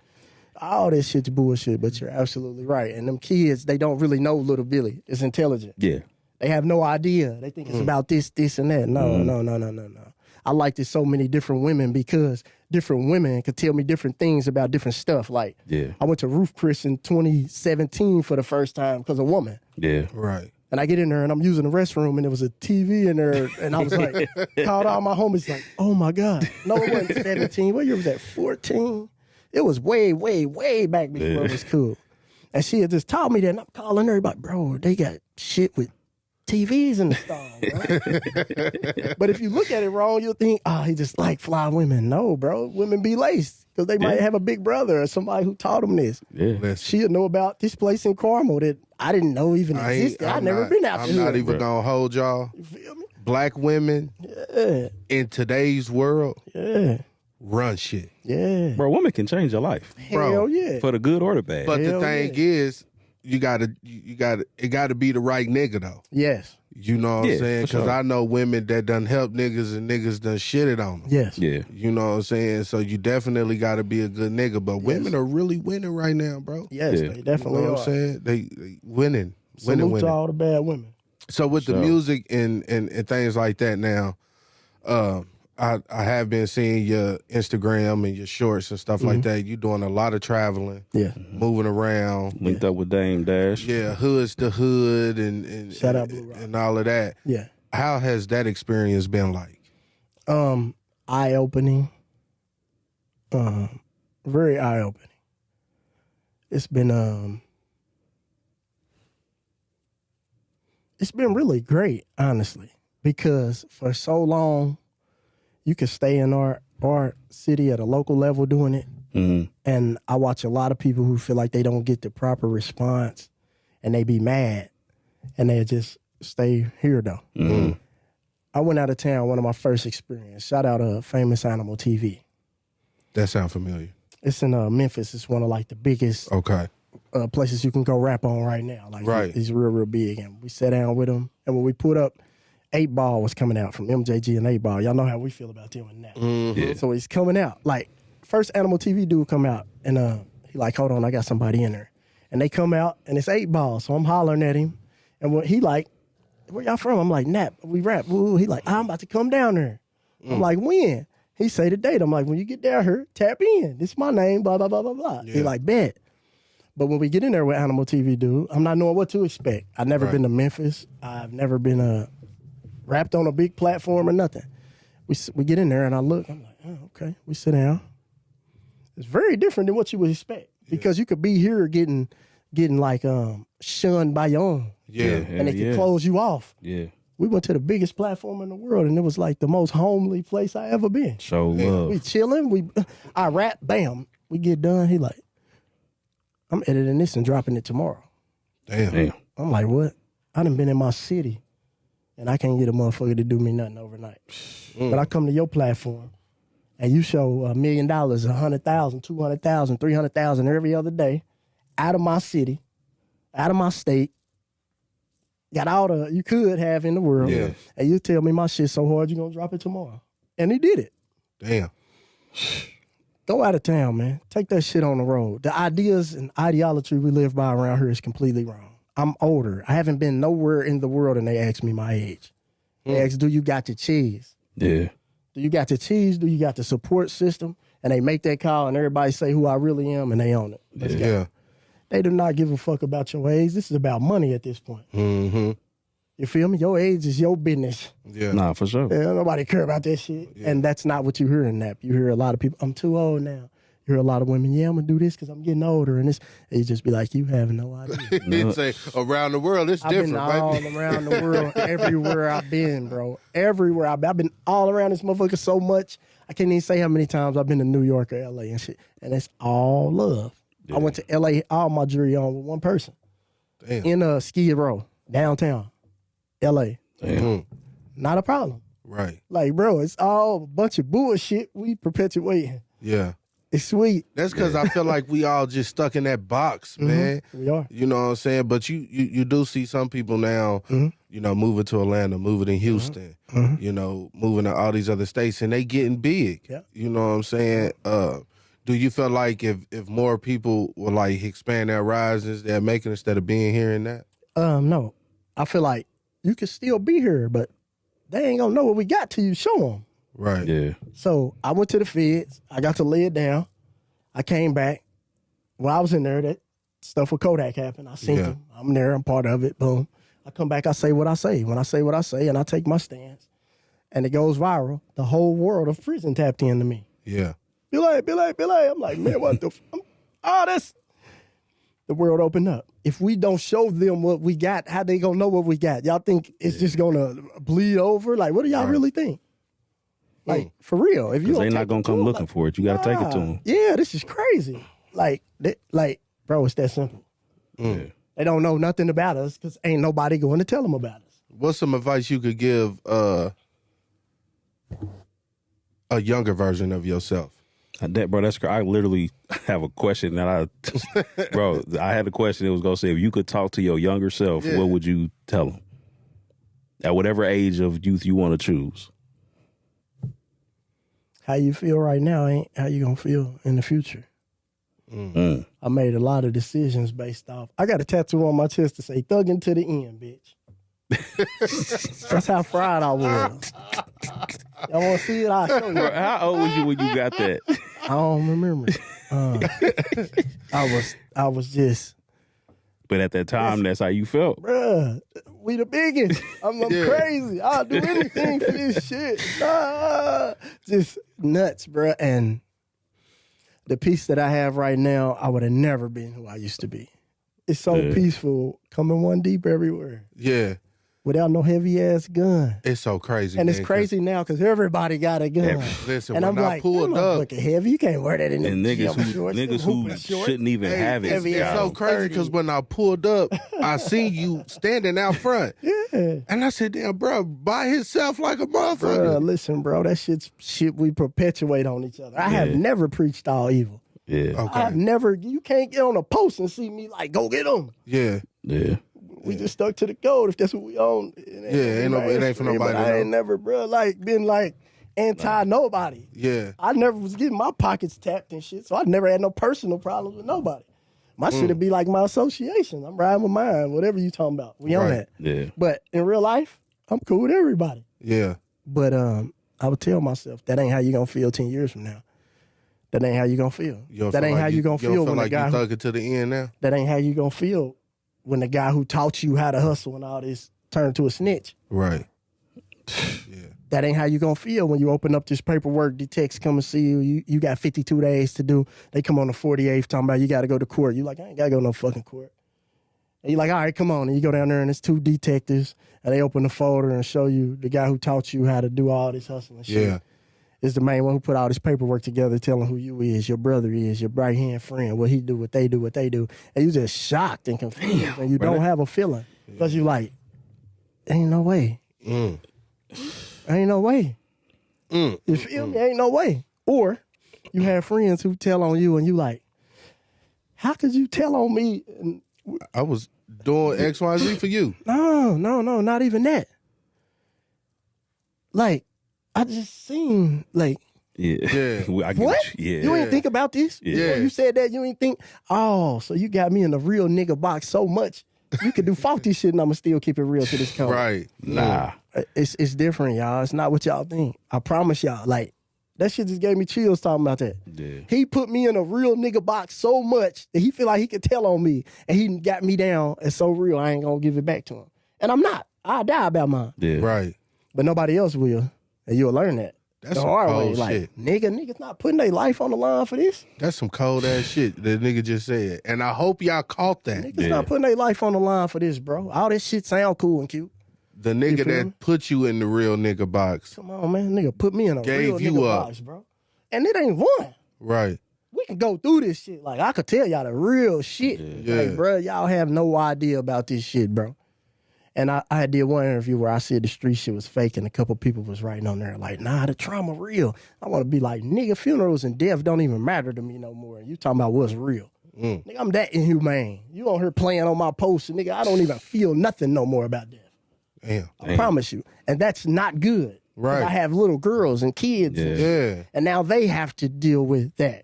all this shit's bullshit. But you're absolutely right. And them kids, they don't really know Little Billy. It's intelligent. Yeah. They have no idea. They think it's about this, and that. No. I liked it so many different women because different women could tell me different things about different stuff. Like, I went to Roof Chris in 2017 for the first time because of woman. Yeah. Right. And I get in there and I'm using the restroom and there was a TV in there. And I was like, called all my homies like, oh my God. No, it wasn't 17. What year was that? 14? It was way, way, way back before it was cool. And she had just taught me that. And I'm calling her like, bro, they got shit with TVs in the stall, bro. But if you look at it wrong, you'll think, he just like fly women. No, bro. Women be laced because they might have a big brother or somebody who taught them this. Yeah. She'll know about this place in Carmel that I didn't know even existed. I've never been out I'm there. not even going to hold y'all. You feel me? Black women in today's world run shit. Yeah. Bro, women can change your life. Hell yeah. For the good or the bad. But Hell the thing is, it gotta be the right nigga though. Yes. You know what I'm saying? for sure. Because I know women that done help niggas and niggas done shitted on them. Yes. Yeah. You know what I'm saying? So you definitely gotta be a good nigga. But women are really winning right now, bro. Yes, Yeah. they You definitely know what are. I'm saying? They winning. Salute to all the bad women. So with the music and things like that now, I have been seeing your Instagram and your shorts and stuff like that. You doing a lot of traveling, moving around. Linked up with Dame Dash. Yeah, hood's the hood and Shout out Blue Rock. and all of that. Yeah. How has that experience been like? Eye-opening. Very eye-opening. It's been really great, honestly, because for so long you can stay in our city at a local level doing it. Mm-hmm. And I watch a lot of people who feel like they don't get the proper response and they be mad and they just stay here though. Mm-hmm. I went out of town, one of my first experience. Shout out Famous Animal TV. That sound familiar. It's in Memphis. It's one of like the biggest places you can go rap on right now. Like he's real, real big. And we sat down with him. And when we put up, 8 Ball was coming out from MJG and 8 Ball. Y'all know how we feel about them and that. Mm-hmm. Yeah. So he's coming out. Like, first Animal TV dude come out. And he like, hold on, I got somebody in there. And they come out, and it's 8 Ball. So I'm hollering at him. And when he like, where y'all from? I'm like, Nap, we rap. Ooh. He like, I'm about to come down there. I'm like, when? He say the date. I'm like, when you get down here, tap in. This is my name, blah, blah, blah, blah, blah. Yeah. He like, bet. But when we get in there with Animal TV dude, I'm not knowing what to expect. I've never been to Memphis. I've never been rapped on a big platform or nothing. We get in there and I look. I'm like, oh, okay. We sit down. It's very different than what you would expect because you could be here getting like shunned by your own. Yeah. And they could close you off. Yeah. We went to the biggest platform in the world, and it was like the most homely place I ever been. Show love. We chilling. I rap. Bam. We get done. He like, I'm editing this and dropping it tomorrow. Damn. I'm like, what? I done been in my city, and I can't get a motherfucker to do me nothing overnight. But I come to your platform, and you show $1 million, 100,000, 200,000, 300,000 every other day, out of my city, out of my state. Got all the you could have in the world. Yeah. And you tell me my shit's so hard, you're going to drop it tomorrow. And he did it. Damn. Go out of town, man. Take that shit on the road. The ideas and ideology we live by around here is completely wrong. I'm older. I haven't been nowhere in the world and they ask me my age. They ask, do you got your cheese? Yeah. Do you got the cheese? Do you got the support system? And they make that call and everybody say who I really am and they own it. Let's go. Yeah. They do not give a fuck about your age. This is about money at this point. Mm-hmm. You feel me? Your age is your business. Yeah. Nah, for sure. Yeah, nobody care about that shit. Yeah. And that's not what you hear in that. You hear a lot of people, I'm too old now. You hear a lot of women, yeah, I'm going to do this because I'm getting older. And you just be like, you have no idea. It's around the world, it's I've different, been right? all around the world, everywhere I've been, bro. Everywhere I've been. I've been all around this motherfucker so much, I can't even say how many times I've been to New York or L.A. and shit. And it's all love. Yeah. I went to L.A., all my jury on with one person. Damn. In Skid Row, downtown, L.A. Damn. Not a problem. Right. Like, bro, it's all a bunch of bullshit we perpetuating. Yeah. It's sweet. That's because I feel like we all just stuck in that box, man. We are. You know what I'm saying? But you do see some people now, you know, moving to Atlanta, moving to Houston, you know, moving to all these other states, and they getting big. Yeah. You know what I'm saying? Do you feel like if more people will like expand their horizons, they're making instead of being here and that? No. I feel like you can still be here, but they ain't gonna know what we got till you show them. Right. Yeah. So I went to the feds. I got to lay it down. I came back. While I was in there, that stuff with Kodak happened. I seen them. I'm there. I'm part of it. Boom. I come back. I say what I say. When I say what I say, and I take my stance, and it goes viral, the whole world of prison tapped into me. Yeah. Billy. I'm like, man, what the? That's the world opened up. If we don't show them what we got, how they gonna know what we got? Y'all think it's just gonna bleed over? Like, what do y'all really think? Like, for real. If you Because don't they're not take going it to come to 'em, looking for it. You got to take it to them. Yeah, this is crazy. Like, bro, it's that simple. Yeah. They don't know nothing about us because ain't nobody going to tell them about us. What's some advice you could give a younger version of yourself? Bro, that's I literally have a question that I had a question that was going to say, if you could talk to your younger self, what would you tell them? At whatever age of youth you want to choose. How you feel right now ain't how you going to feel in the future. I made a lot of decisions based off. I got a tattoo on my chest to say, thugging to the end, bitch. That's how fried I was. Y'all want to see it? I'll show you. Bro, how old was you when you got that? I don't remember. I was just, But at that time, that's how you felt. bruh, we the biggest. I'm crazy. I'll do anything for this shit. Just nuts, bruh. And the peace that I have right now, I would have never been who I used to be. It's so peaceful, coming one deep everywhere. Yeah. Without no heavy ass gun. It's so crazy. And man, it's crazy now because everybody got a gun. Listen, and when I'm I like, pulled up, fucking heavy. You can't wear that in the And niggas who shouldn't even have it. it's so crazy because when I pulled up, I seen you standing out front. Yeah. And I said, damn, bro, by himself like a motherfucker. Bruh, listen, bro, that shit's shit we perpetuate on each other. I have never preached all evil. Yeah. Okay. I've never, you can't get on a post and see me like, go get them. Yeah. Yeah. We just stuck to the code if that's what we own. It ain't for nobody. But I ain't never, bro, like, been like anti-nobody. Yeah. I never was getting my pockets tapped and shit, so I never had no personal problems with nobody. My shit would be like my association. I'm riding with mine, whatever you talking about. We on that. Yeah. But in real life, I'm cool with everybody. Yeah. But I would tell myself, that ain't how you gonna feel 10 years from now. That ain't how you gonna feel. That ain't how you gonna feel when the guy you thug it to the end now. that ain't how you gonna feel when the guy who taught you how to hustle and all this turned into a snitch. Right. Yeah. That ain't how you gonna feel when you open up this paperwork, the techs come and see you. You got 52 days to do. They come on the 48th talking about you gotta go to court. You like, I ain't gotta go to no fucking court. And you like, all right, come on. And you go down there and it's two detectives and they open the folder and show you the guy who taught you how to do all this hustling and shit. Yeah. Is the main one who put all this paperwork together telling who you is, your brother is, your right-hand friend, what he do, what they do, what they do. And you just shocked and confused and you don't have a feeling. Because you like, ain't no way. Ain't no way. You feel me? Ain't no way. Or you have friends who tell on you and you like, how could you tell on me? And I was doing X, Y, Z for you. no, not even that. Like, I just seen, like, Yeah. Yeah. I get what? you. Yeah. You ain't think about this? Yeah. Before you said that, you ain't think, oh, so you got me in the real nigga box so much. You could do faulty shit and I'ma still keep it real to this code. Right. Nah. It's different, y'all. It's not what y'all think. I promise y'all. Like, that shit just gave me chills talking about that. Yeah. He put me in a real nigga box so much that he feel like he could tell on me. And he got me down. It's so real, I ain't gonna give it back to him. And I'm not. I'll die about mine. Yeah. Right. But nobody else will. And you'll learn that. That's the some hard cold way. Like, shit. niggas not putting their life on the line for this. That's some cold ass shit that nigga just said. And I hope y'all caught that. Niggas not putting their life on the line for this, bro. All this shit sound cool and cute. The nigga feel me? that put you in the real nigga box. Come on, man. Nigga put me in a Gave real you nigga up. box, bro. And it ain't one. Right. We can go through this shit. Like, I could tell y'all the real shit. Yeah. Like, bro, y'all have no idea about this shit, bro. And I did one interview where I said the street shit was fake and a couple people was writing on there like, nah, the trauma real. I want to be like, nigga, funerals and death don't even matter to me no more. You talking about what's real. Nigga, I'm that inhumane. You on here playing on my post and nigga, I don't even feel nothing no more about death. Damn. I promise you. And that's not good. 'Cause Right. I have little girls and kids. And, Yeah. and now they have to deal with that.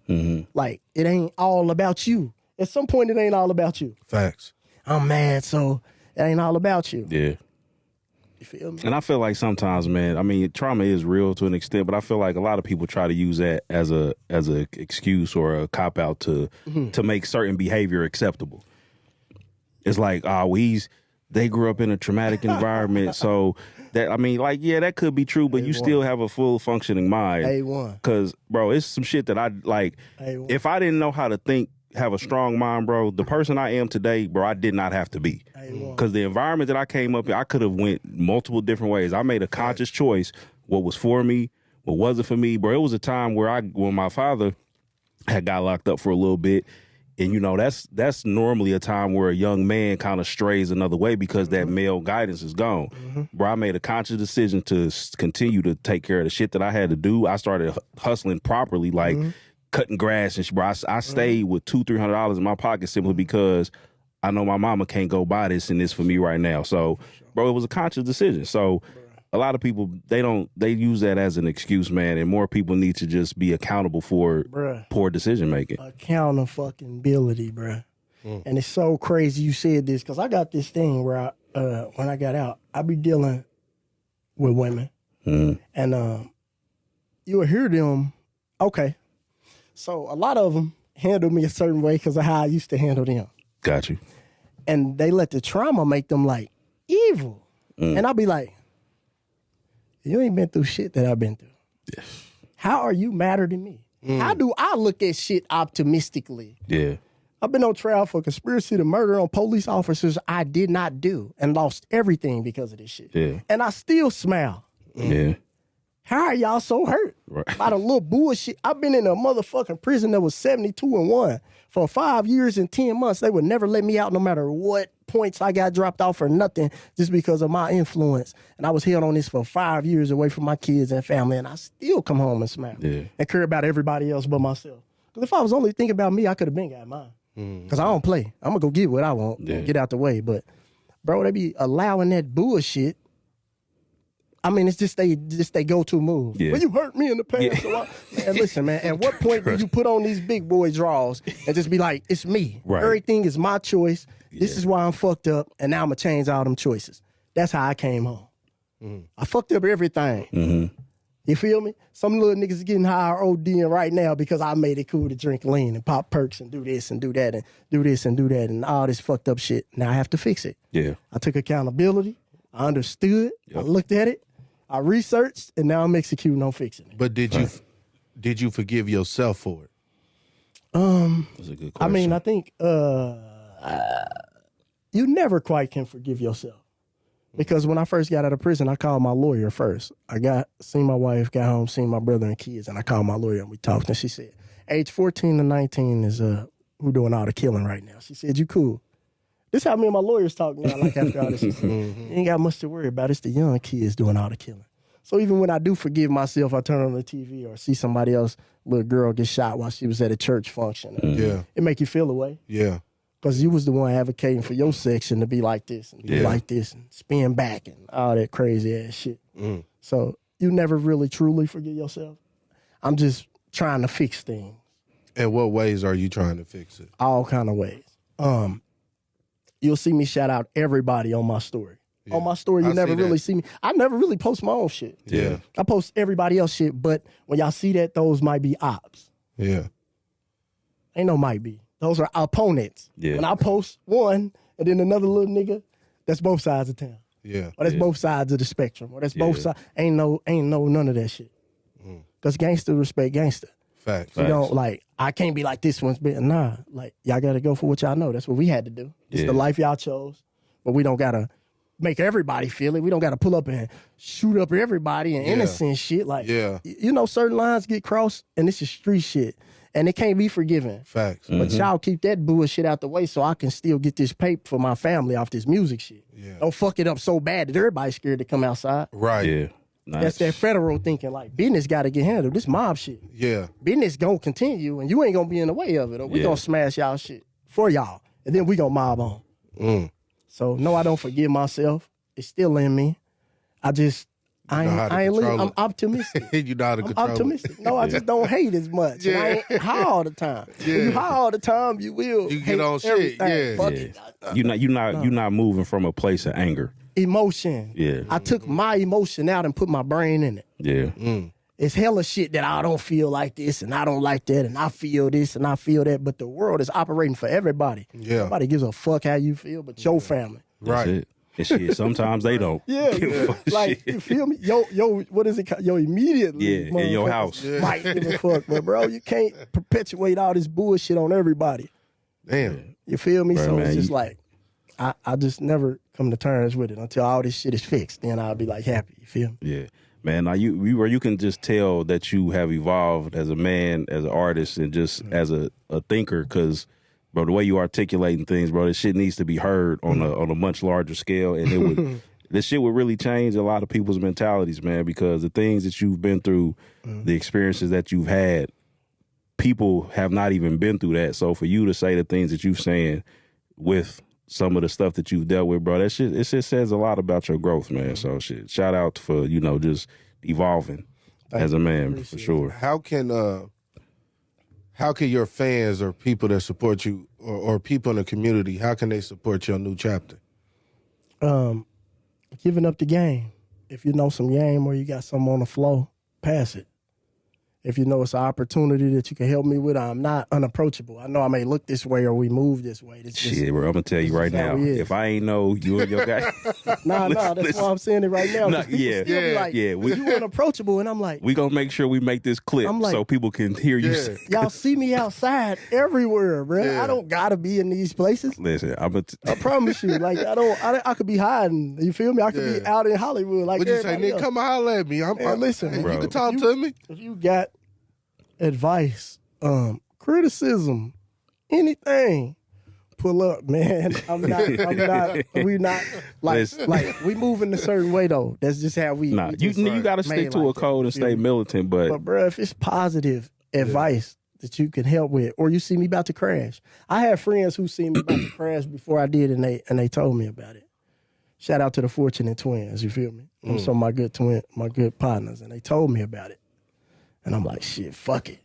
Like, it ain't all about you. At some point, it ain't all about you. Facts. I'm mad, so it ain't all about you. Yeah. You feel me? And I feel like sometimes, man, I mean, trauma is real to an extent, but I feel like a lot of people try to use that as a excuse or a cop out to make certain behavior acceptable. It's like, they grew up in a traumatic environment, so that, I mean, like, yeah, that could be true, but you still have a full functioning mind. A1. Cause, bro, it's some shit that I like. A1. If I didn't know how to think, have a strong mind, bro, the person I am today, bro, I did not have to be. Because the environment that I came up in, I could have went multiple different ways. I made a conscious choice what was for me, what wasn't for me. Bro, it was a time where when my father had got locked up for a little bit, and, you know, that's normally a time where a young man kind of strays another way because that male guidance is gone. Bro, I made a conscious decision to continue to take care of the shit that I had to do. I started hustling properly, like cutting grass and shit. Bro, I stayed with $200-$300 in my pocket simply because I know my mama can't go buy this and this for me right now. So, bro, it was a conscious decision. So, a lot of people, they use that as an excuse, man, and more people need to just be accountable for poor decision making. Accountability, bruh. And it's so crazy you said this because I got this thing where when I got out, I be dealing with women, and you will hear them. Okay, so a lot of them handle me a certain way because of how I used to handle them. Got you. And they let the trauma make them like evil. And I'll be like, you ain't been through shit that I've been through. Yeah. How are you madder than me? How do I look at shit optimistically? Yeah. I've been on trial for conspiracy to murder on police officers I did not do and lost everything because of this shit. Yeah. And I still smile. Yeah. How are y'all so hurt Right. by the little bullshit? I've been in a motherfucking prison that was 72-1 for 5 years and 10 months. They would never let me out no matter what points I got dropped off or nothing just because of my influence. And I was held on this for 5 years away from my kids and family, and I still come home and smile and care about everybody else but myself. Because if I was only thinking about me, I could have been got mine. Because I don't play. I'm going to go get what I want, get out the way. But, bro, they be allowing that bullshit. I mean, it's just they go-to move. Yeah. Well, you hurt me in the past. So man, listen, man, at what point do you put on these big boy draws and just be like, it's me. Right. Everything is my choice. This is why I'm fucked up, and now I'm going to change all them choices. That's how I came home. I fucked up everything. You feel me? Some little niggas getting high or ODing right now because I made it cool to drink lean and pop perks and do this and do that and do this and do that and all this fucked up shit. Now I have to fix it. Yeah. I took accountability. I understood. I looked at it. I researched, and now I'm executing on fixing it. But did you forgive yourself for it? That's a good question. I mean, I think you never quite can forgive yourself. Because when I first got out of prison, I called my lawyer first. Seen my wife, got home, seen my brother and kids, and I called my lawyer and we talked. And she said, age 14 to 19 is who doing all the killing right now. She said, you cool. This how me and my lawyers talk now, like after all this. You ain't got much to worry about. It's the young kids doing all the killing. So even when I do forgive myself, I turn on the TV or see somebody else, little girl get shot while she was at a church function. It make you feel away. Yeah. Because you was the one advocating for your section to be like this and be like this and spin back and all that crazy ass shit. So you never really truly forgive yourself. I'm just trying to fix things. And what ways are you trying to fix it? All kind of ways. You'll see me shout out everybody on my story. Yeah. On my story, you never really see me. I never really post my own shit. Yeah. I post everybody else shit, but when y'all see that, those might be ops. Yeah. Ain't no might be. Those are opponents. Yeah. When I post one and then another little nigga, that's both sides of town. Yeah. Or that's both sides of the spectrum. Or that's both sides. Ain't no none of that shit. Because gangster respect gangster. Facts. You don't like, I can't be like this one's been. Nah, like y'all gotta go for what y'all know. That's what we had to do. It's the life y'all chose. But we don't gotta make everybody feel it. We don't gotta pull up and shoot up everybody and innocent shit. Like, you know, certain lines get crossed and this is street shit. And it can't be forgiven. Facts. But y'all keep that bullshit out the way so I can still get this paper for my family off this music shit. Yeah. Don't fuck it up so bad that everybody's scared to come outside. Right. Yeah. Nice. That's that federal thinking, like, business got to get handled. This mob shit. Yeah. Business going to continue, and you ain't going to be in the way of it. Or we going to smash y'all shit for y'all, and then we going to mob on. So, no, I don't forgive myself. It's still in me. I just, I ain't leave. I'm optimistic. You know how to I'm control optimistic. it. No, I just don't hate as much. And I ain't high all the time. When you high all the time, you will. You get hate on shit, everything. yeah. Fuck Yeah. it. You're not moving from a place of anger. Emotion. Yeah. I took my emotion out and put my brain in it. Yeah. It's hella shit that I don't feel like this and I don't like that and I feel this and I feel that. But the world is operating for everybody. Yeah. Nobody gives a fuck how you feel but your family. That's Right. it. And shit, sometimes they don't. Yeah. Like, you feel me? Yo, what is it called? Yo, immediately. Yeah, in your house. Might give a fuck. But, bro, you can't perpetuate all this bullshit on everybody. Damn. You feel me? Right, So man, it's just like, I just never come to terms with it until all this shit is fixed. Then I'll be like happy. You feel me? Yeah. Man, now you can just tell that you have evolved as a man, as an artist, and just as a thinker, because, bro, the way you articulating things, bro, this shit needs to be heard on a much larger scale, and it would this shit would really change a lot of people's mentalities, man, because the things that you've been through, the experiences that you've had, people have not even been through that. So for you to say the things that you're saying with some of the stuff that you've dealt with, bro, that shit, it just says a lot about your growth, man. So shit, shout out for, just evolving as a man, for sure. How can your fans or people that support you or people in the community, how can they support your new chapter? Giving up the game. If you know some game or you got something on the flow, pass it. If you know it's an opportunity that you can help me with, I'm not unapproachable. I know I may look this way or we move this way. Shit, bro, I'm gonna tell you right now. If I ain't know you and your guy, nah, that's why I'm saying it right now. Nah, yeah, be like, you unapproachable, and I'm like, we gonna make sure we make this clip so people can hear you. Y'all see me outside everywhere, bro. I don't gotta be in these places. Listen, I promise you, like I could be hiding. You feel me? I could be out in Hollywood, like what you say, nigga? Come and holler at me. Listen, bro. You can talk to me. If you got advice, criticism, anything, pull up, man. We're not like we move in a certain way though. That's just how we. Nah, you got to stick to a code and stay militant. But bro, if it's positive advice that you can help with, or you see me about to crash, I have friends who seen me about to crash before I did, and they told me about it. Shout out to the Fortunate Twins. You feel me? Some of my good partners, and they told me about it. And I'm like, shit, fuck it.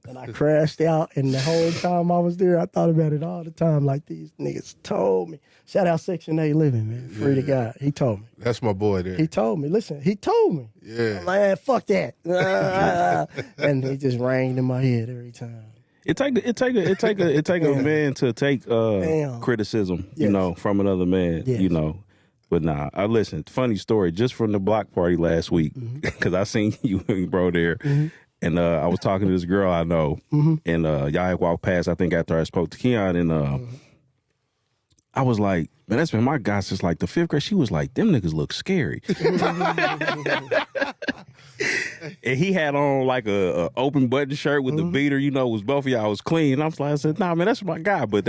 And I crashed out, and the whole time I was there, I thought about it all the time. Like, these niggas told me. Shout out Section 8 Living, man. Free to God. He told me. That's my boy there. He told me. Listen, he told me. Yeah. I'm like, fuck that. And he just rang in my head every time. It take a man to take criticism, from another man, But nah, I listen. Funny story, just from the block party last week, because I seen you and bro there, and I was talking to this girl I know, and y'all had walked past. I think after I spoke to Keon, and I was like, man, that's been my guy since like the 5th grade. She was like, them niggas look scary. And he had on like a open button shirt with the beater, was both of y'all was clean. I said, nah, man, that's my guy. But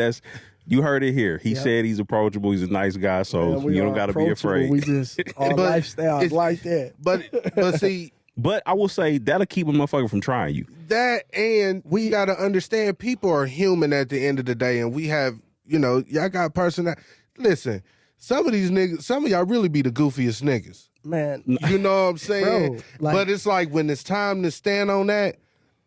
you heard it here. He said he's approachable. He's a nice guy, so you don't got to be afraid. We just our lifestyle is like that. But see. But I will say that'll keep a motherfucker from trying you. That, and we got to understand people are human at the end of the day, and we have, y'all got personality. Listen, some of these niggas, some of y'all really be the goofiest niggas. Man. You know what I'm saying? Bro, but it's like when it's time to stand on that,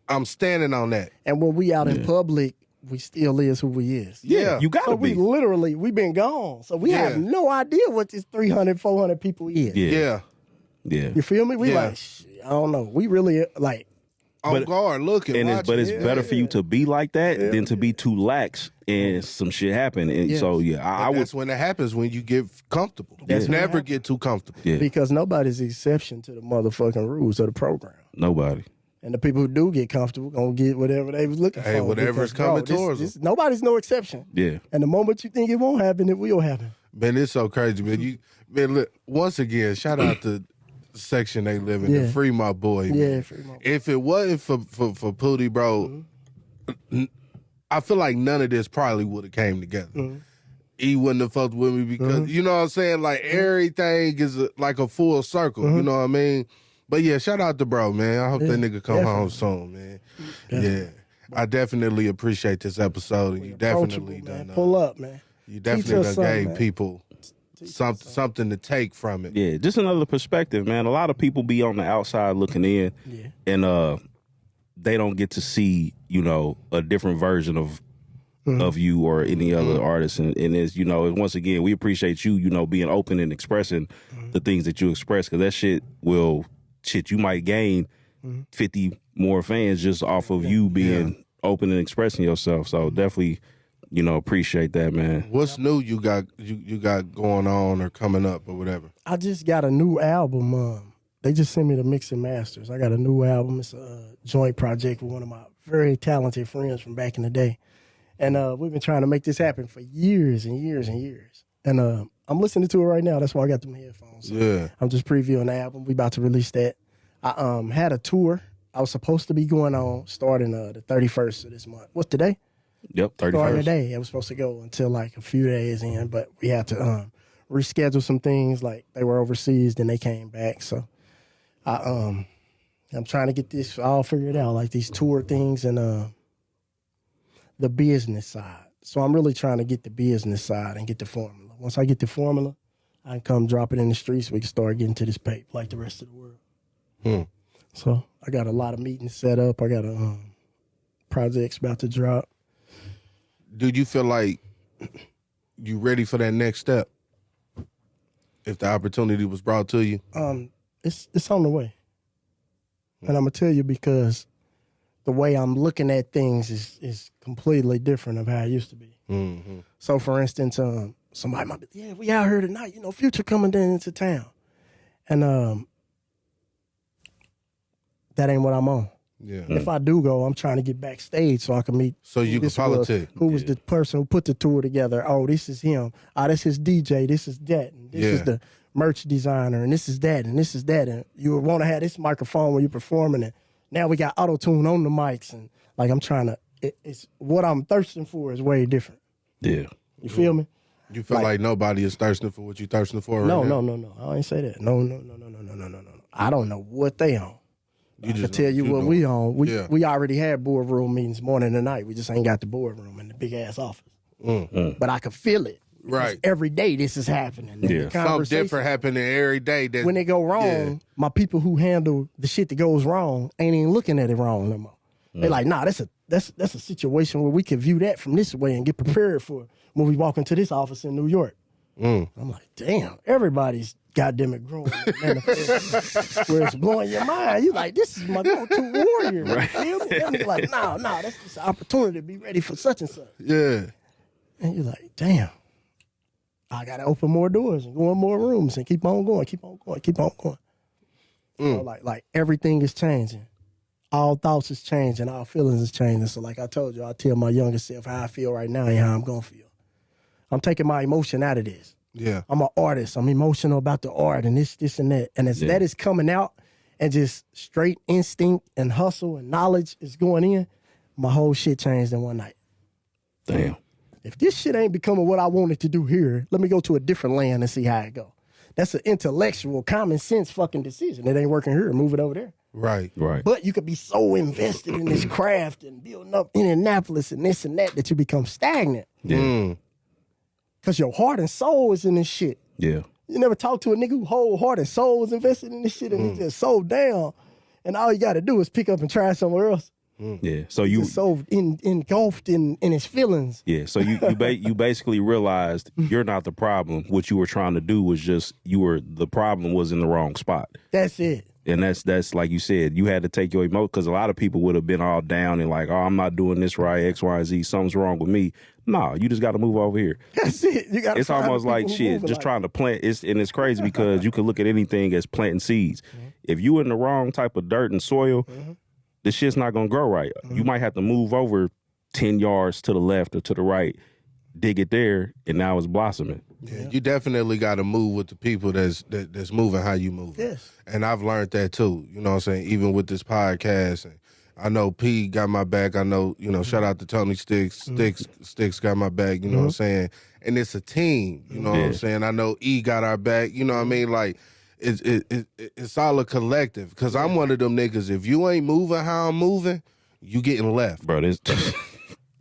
I'm standing on that. And when we out in public, we still is who we is. Yeah. You gotta be. We been gone. So we have no idea what this 300, 400 people is. Yeah. You feel me? We like, I don't know. We really like. On guard, looking, but it's better for you to be like that than to be too lax and some shit happen. And so that's when it happens, when you get comfortable. Never get too comfortable. Yeah. Because nobody's exception to the motherfucking rules of the program. Nobody. And the people who do get comfortable gonna get whatever they was looking for. Hey, whatever's coming towards them. Nobody's no exception. Yeah. And the moment you think it won't happen, it will happen. Man, it's so crazy, man. Look, once again, shout out to Section 8 Living and free my boy. Man. Free my boy. If it wasn't for Pootie, bro, I feel like none of this probably would have came together. He wouldn't have fucked with me because, you know what I'm saying? Like, everything is like a full circle, you know what I mean? But yeah, shout out to bro, man. I hope that nigga come home soon, man. Yeah. I definitely appreciate this episode, and you definitely done pull up, man. You definitely done gave people something to take from it. Yeah, just another perspective, man. A lot of people be on the outside looking in, and they don't get to see, a different version of you or any other artist. And it's, once again, we appreciate you, being open and expressing the things that you express, because that shit you might gain 50 more fans just off of you being open and expressing yourself. So definitely, appreciate that, man. What's new you got going on or coming up or whatever? I just got a new album. They just sent me the mix and masters. I got a new album. It's a joint project with one of my very talented friends from back in the day. And we've been trying to make this happen for years and years and years. And I'm listening to it right now. That's why I got them headphones. So I'm just previewing the album. We about to release that. I had a tour I was supposed to be going on starting the 31st of this month. What's today? Yep, 31st. Starting today. I was supposed to go until like a few days in, but we had to reschedule some things. Like they were overseas, then they came back. So I'm trying to get this all figured out, like these tour things and the business side. So I'm really trying to get the business side and get the formula. Once I get the formula, I can come drop it in the streets. We can start getting to this paper like the rest of the world. So I got a lot of meetings set up. I got a projects about to drop. Do you feel like you ready for that next step? if the opportunity was brought to you? It's on the way. And I'm gonna tell you because the way I'm looking at things is completely different of how it used to be. Mm-hmm. So, for instance, somebody might be, yeah, we out here tonight. You know, Future coming down into town, and that ain't what I'm on. Yeah. If I do go, I'm trying to get backstage so I can meet. So you can politic. Who was the person who put the tour together? Oh, this is him. Oh, this is DJ. This is that. And this is the merch designer. And this is that. And this is that. And you want to have this microphone when you're performing. And now we got auto-tune on the mics. And like I'm trying to, it's what I'm thirsting for is way different. Yeah. You feel me? You feel like nobody is thirsting for what you're thirsting for right now? No. I ain't say that. No. I don't know what they on. I can tell you what we on. We already had boardroom meetings morning and night. We just ain't got the boardroom in the big ass office. But I could feel it. Right. Every day this is happening. Yeah. Something different happening every day. When it go wrong, my people who handle the shit that goes wrong ain't even looking at it wrong no more. They like, nah, that's a situation where we can view that from this way and get prepared for it when we walk into this office in New York. I'm like, damn, everybody's goddamn it growing manifest where it's blowing your mind. You like, this is my go-to warrior. Right. You feel me? And you're like, no, that's just an opportunity to be ready for such and such. Yeah. And you're like, damn, I gotta open more doors and go in more rooms and keep on going. So like everything is changing. All thoughts is changing. All feelings is changing. So like I told you, I tell my younger self how I feel right now and how I'm gonna feel. I'm taking my emotion out of this. Yeah. I'm an artist. I'm emotional about the art and this and that. And as that is coming out and just straight instinct and hustle and knowledge is going in, my whole shit changed in one night. Damn. If this shit ain't becoming what I wanted to do here, let me go to a different land and see how it go. That's an intellectual, common sense fucking decision. It ain't working here, move it over there. Right. But you could be so invested in this craft and building up Indianapolis and this and that you become stagnant. Yeah. Because your heart and soul is in this shit. Yeah. You never talk to a nigga who whole heart and soul is invested in this shit and he just so down. And all you got to do is pick up and try somewhere else. Yeah. So you just so engulfed in his feelings. Yeah. So you basically realized you're not the problem. What you were trying to do was just the problem was in the wrong spot. That's it. And that's like you said, you had to take your emotion because a lot of people would have been all down and like, oh, I'm not doing this right, X, Y, and Z, something's wrong with me. No, you just got to move over here. That's it. You got. It's almost like shit, just trying to plant. It's crazy because you can look at anything as planting seeds. If you in the wrong type of dirt and soil, the shit's not gonna grow right. You might have to move over 10 yards to the left or to the right, dig it there, and now it's blossoming. Yeah, you definitely got to move with the people that's moving how you move. Yes. And I've learned that too. You know what I'm saying? Even with this podcast, and I know P got my back. I know, shout out to Tony Sticks. Sticks got my back. You know what I'm saying? And it's a team. You know what I'm saying? I know E got our back. You know what I mean? Like it's all a collective. Because I'm one of them niggas. If you ain't moving how I'm moving, you getting left, bro.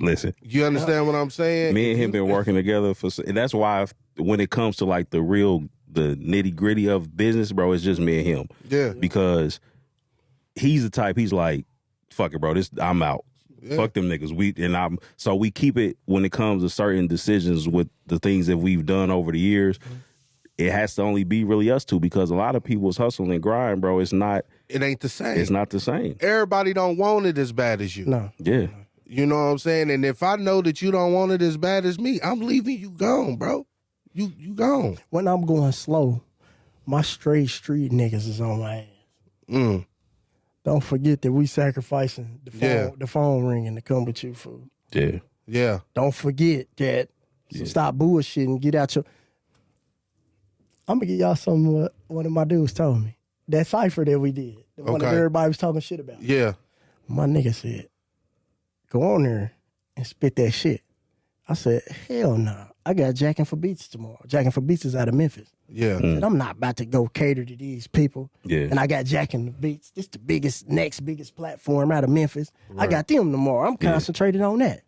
Listen, you understand what I'm saying? Me and him been working together and that's why when it comes to like the nitty gritty of business, bro, it's just me and him. Yeah. Because he's the type, he's like, fuck it, bro, I'm out. Yeah. Fuck them niggas. So we keep it when it comes to certain decisions with the things that we've done over the years. It has to only be really us two because a lot of people's hustle and grind, bro, it ain't the same. It's not the same. Everybody don't want it as bad as you. No. Yeah. You know what I'm saying? And if I know that you don't want it as bad as me, I'm leaving you gone, bro. You gone. When I'm going slow, my straight street niggas is on my ass. Don't forget that we sacrificing the phone ringing to come with you food. Yeah. Yeah. Don't forget that. So stop bullshitting. Get out your... I'm going to give y'all something what one of my dudes told me. That cipher that we did. The one that everybody was talking shit about. Yeah. My nigga said, go on there and spit that shit. I said, hell no. I got Jackin' for Beats tomorrow. Jackin' for Beats is out of Memphis. Yeah. I said, I'm not about to go cater to these people. Yeah. And I got Jackin' the Beats. This the next biggest platform out of Memphis. Right. I got them tomorrow. I'm concentrated on that.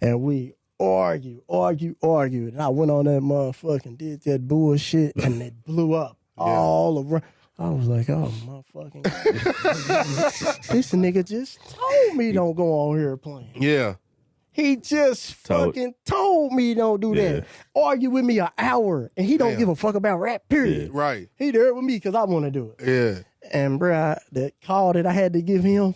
And we argued. And I went on that motherfucker and did that bullshit and it blew up all around. I was like, oh, motherfucking God. This nigga just told me don't go on here playing. Yeah. He just fucking told me don't do that. Argue with me an hour, and he don't give a fuck about rap, period. Yeah. Right. He there with me because I want to do it. Yeah. And, bruh, that call that I had to give him,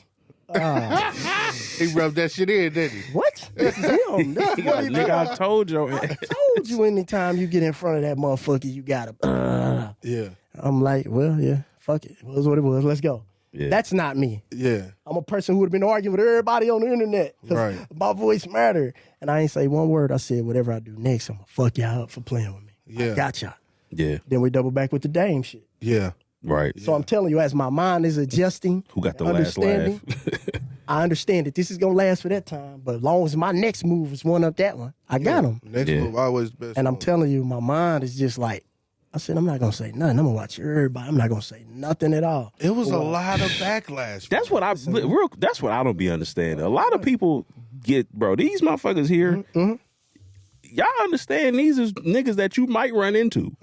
He rubbed that shit in, didn't he? what? This is him. This is what he Nigga, I told you. I told you anytime you get in front of that motherfucker, you gotta. Yeah. I'm like, well, yeah, fuck it. It was what it was. Let's go. Yeah. That's not me. Yeah. I'm a person who would have been arguing with everybody on the internet. 'Cause Right. my voice mattered. And I ain't say one word. I said, whatever I do next, I'm gonna fuck y'all up for playing with me. Yeah. I got y'all. Yeah. Then we double back with the Dame shit. Yeah. Right. So I'm telling you, as my mind is adjusting, Who got the last understanding, laugh? I understand that this is gonna last for that time. But as long as my next move is one up that one, I got him. Next move always best. And I'm telling you, my mind is just like, I said, I'm not gonna say nothing. I'm gonna watch everybody. I'm not gonna say nothing at all. It was a lot of backlash. That's what that's what I don't be understanding. A lot of people get, bro, these motherfuckers here, y'all understand these is niggas that you might run into.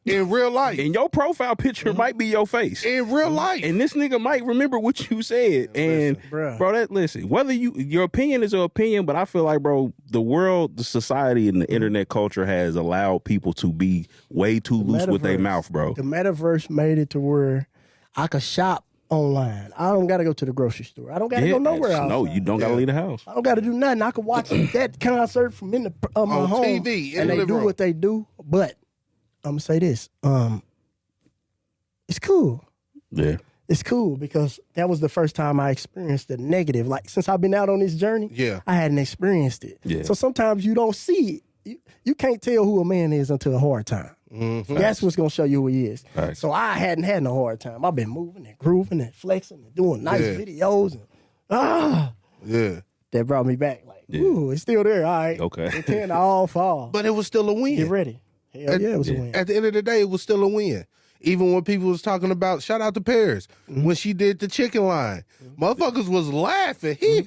In real life. And your profile picture might be your face. In real life. And this nigga might remember what you said. And bruh. Listen, whether your opinion is your opinion, but I feel like, bro, the world, the society, and the internet culture has allowed people to be way too loose with their mouth, bro. The metaverse made it to where I could shop online. I don't gotta go to the grocery store. I don't gotta go nowhere else. No, you don't gotta leave the house. I don't gotta do nothing. I could watch that concert from in the my on home, TV in and the they living do room. what they do. But I'm gonna say this: it's cool. Yeah. It's cool because that was the first time I experienced the negative. Like, since I've been out on this journey, I hadn't experienced it. Yeah. So sometimes you don't see it. You can't tell who a man is until a hard time. That's what's gonna show you who he is. Facts. So I hadn't had no hard time. I've been moving and grooving and flexing and doing nice videos and Yeah. that brought me back. Like, ooh, it's still there. All right. Okay. Pretend I all fall. But it was still a win. Get ready. Hell yeah, it was a win. At the end of the day, it was still a win. Even when people was talking about, shout out to Paris, when she did the chicken line. Motherfuckers was laughing. You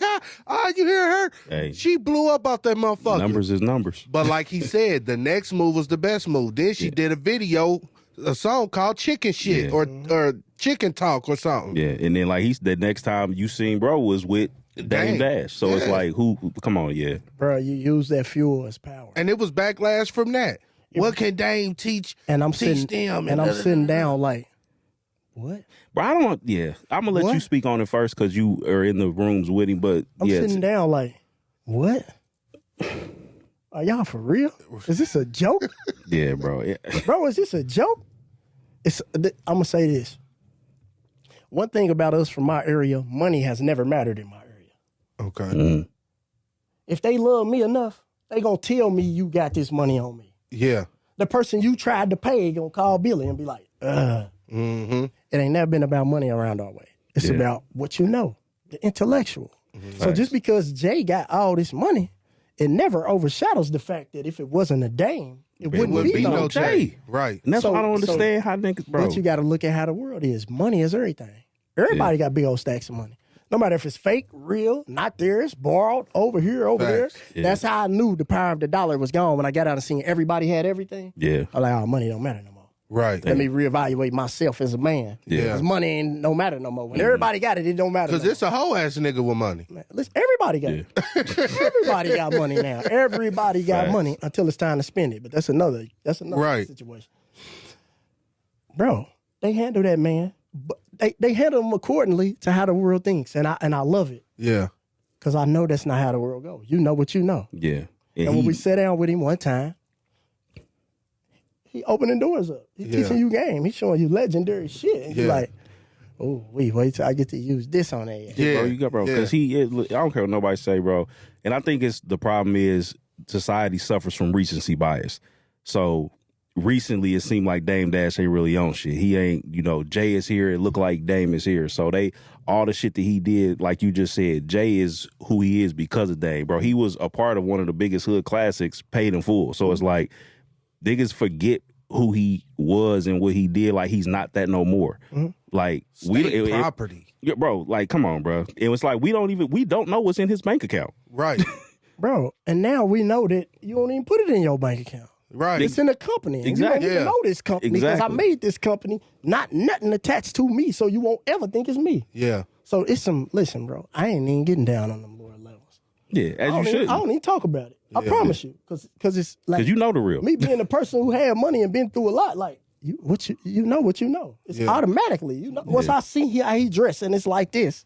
hear her? Hey. She blew up out that motherfucker. Numbers is numbers. But like he said, the next move was the best move. Then she did a song called Chicken Shit or Chicken Talk or something. Yeah, and then like the next time you seen bro was with Dame Dash. So it's like, who come on, Bro, you use that fuel as power. And it was backlash from that. What can Dame teach? And I'm teach sitting them? and I'm sitting down like, what? But I don't. Yeah, I'm gonna let you speak on it first because you are in the rooms with him. But I'm sitting down like, what? Are y'all for real? Is this a joke? Yeah, bro. Yeah. Bro, is this a joke? I'm gonna say this. One thing about us from my area, money has never mattered in my area. Okay. If they love me enough, they gonna tell me you got this money on me. Yeah. The person you tried to pay gonna call Billy and be like, It ain't never been about money around our way. It's about what you know, the intellectual. So just because Jay got all this money, it never overshadows the fact that if it wasn't a Dame, it wouldn't be no Jay. Right. And that's why I don't understand how niggas, bro. But you got to look at how the world is. Money is everything. Everybody got big old stacks of money. No matter if it's fake, real, not theirs, borrowed, over here, over there. Yeah. That's how I knew the power of the dollar was gone when I got out and seen everybody had everything. Yeah. I'm like, oh, money don't matter no more. Right. Let me reevaluate myself as a man. Yeah. Because money ain't no matter no more. When everybody got it, it don't matter. Because it's a whole ass nigga with money. Man, listen, everybody got it. Everybody got money now. Everybody got money until it's time to spend it. But that's another situation. Bro, they handle that, man. But they handle them accordingly to how the world thinks. And I love it. Yeah. Because I know that's not how the world goes. You know what you know. Yeah. And when we sat down with him one time, he opening doors up. He teaching you game. He showing you legendary shit. And you're like, oh, wait till I get to use this on that. Yeah, bro, you got bro. Because I don't care what nobody say, bro. And I think the problem is society suffers from recency bias. So recently it seemed like Dame Dash ain't really on shit. He ain't, Jay is here. It looked like Dame is here. So all the shit that he did, like you just said, Jay is who he is because of Dame, bro. He was a part of one of the biggest hood classics, paid in full. So it's like, niggas forget who he was and what he did. Like, he's not that no more. Like, property. Bro, like, come on, bro. It was like, we don't know what's in his bank account. Right. Bro, and now we know that you don't even put it in your bank account. Right. It's in a company. Exactly. You don't even know this company because I made this company, nothing attached to me, so you won't ever think it's me. Yeah. So it's listen, bro, I ain't even getting down on them lower levels. Yeah, as you should. I don't even talk about it. I promise you, because it's like Because you know the real. me being a person who had money and been through a lot. Like you know what you know. It's automatically you know. Once I see how he dressed and it's like this,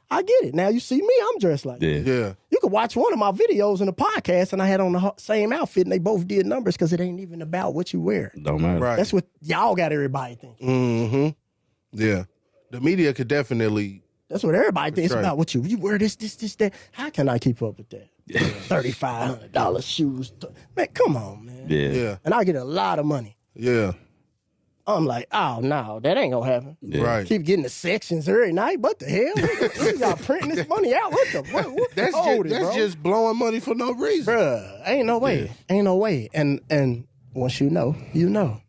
I get it. Now you see me, I'm dressed like this. Yeah. You could watch one of my videos in the podcast, and I had on the same outfit, and they both did numbers because it ain't even about what you wear. Don't matter. Right. That's what y'all got everybody thinking. Mm-hmm. Yeah. The media could definitely. That's what everybody thinks right. about. What you wear this, that. How can I keep up with that? $3,500 shoes. Man, come on, man. Yeah. Yeah. And I get a lot of money. Yeah. I'm like, oh, no, that ain't gonna happen. Yeah. Right. Keep getting the sections every night. What the hell? Y'all printing this money out? What That's just blowing money for no reason. Bruh, ain't no way. Ain't no way. And once you know, you know.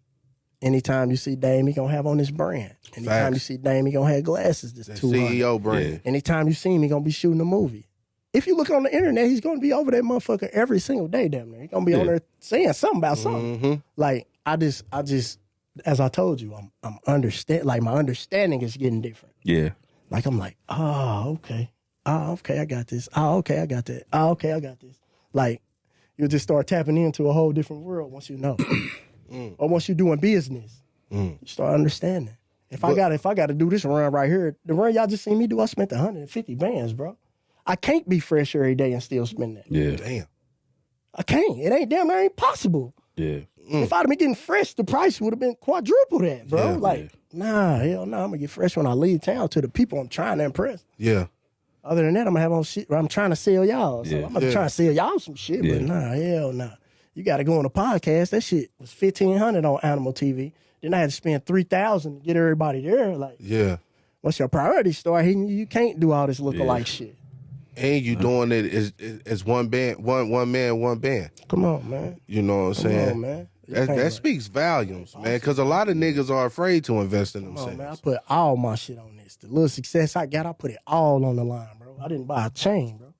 Anytime you see Dame, he gonna have on his brand. Anytime Facts. you see Dame, he gonna have glasses that's That 200. CEO brand. Anytime you see him, he gonna be shooting a movie. If you look on the internet, he's gonna be over that motherfucker every single day, damn near. He's gonna be on there saying something about something. Mm-hmm. Like, I just, as I told you, I'm understand. Like, my understanding is getting different. Yeah. Like, I'm like, oh, okay. Oh, okay, I got this. Oh, okay, I got that. Oh, okay, I got this. Like, you'll just start tapping into a whole different world once you know. Or once you're doing business, you start understanding. If I gotta do this run right here, the run y'all just seen me do, I spent 150 bands, bro. I can't be fresh every day and still spend that. Yeah. Damn. I can't. It ain't possible. Yeah. If I'd have been getting fresh, the price would have been quadruple that, bro. Yeah, like, nah, hell no, I'm gonna get fresh when I leave town to the people I'm trying to impress. Yeah. Other than that, I'm gonna have on shit where I'm trying to sell y'all. So I'm gonna try to sell y'all some shit, but nah, hell nah. You gotta go on a podcast. That shit was $1,500 on Animal TV. Then I had to spend $3,000 to get everybody there. Like, Yeah. once your priorities start hitting you, you can't do all this lookalike shit. And you doing it as one band, one man, one band. Come on, man. You know what I'm Come saying? on, man. That speaks volumes, man. Because a lot of niggas are afraid to invest in Come themselves. on, man. I put all my shit on this. The little success I got, I put it all on the line, bro. I didn't buy a chain, bro.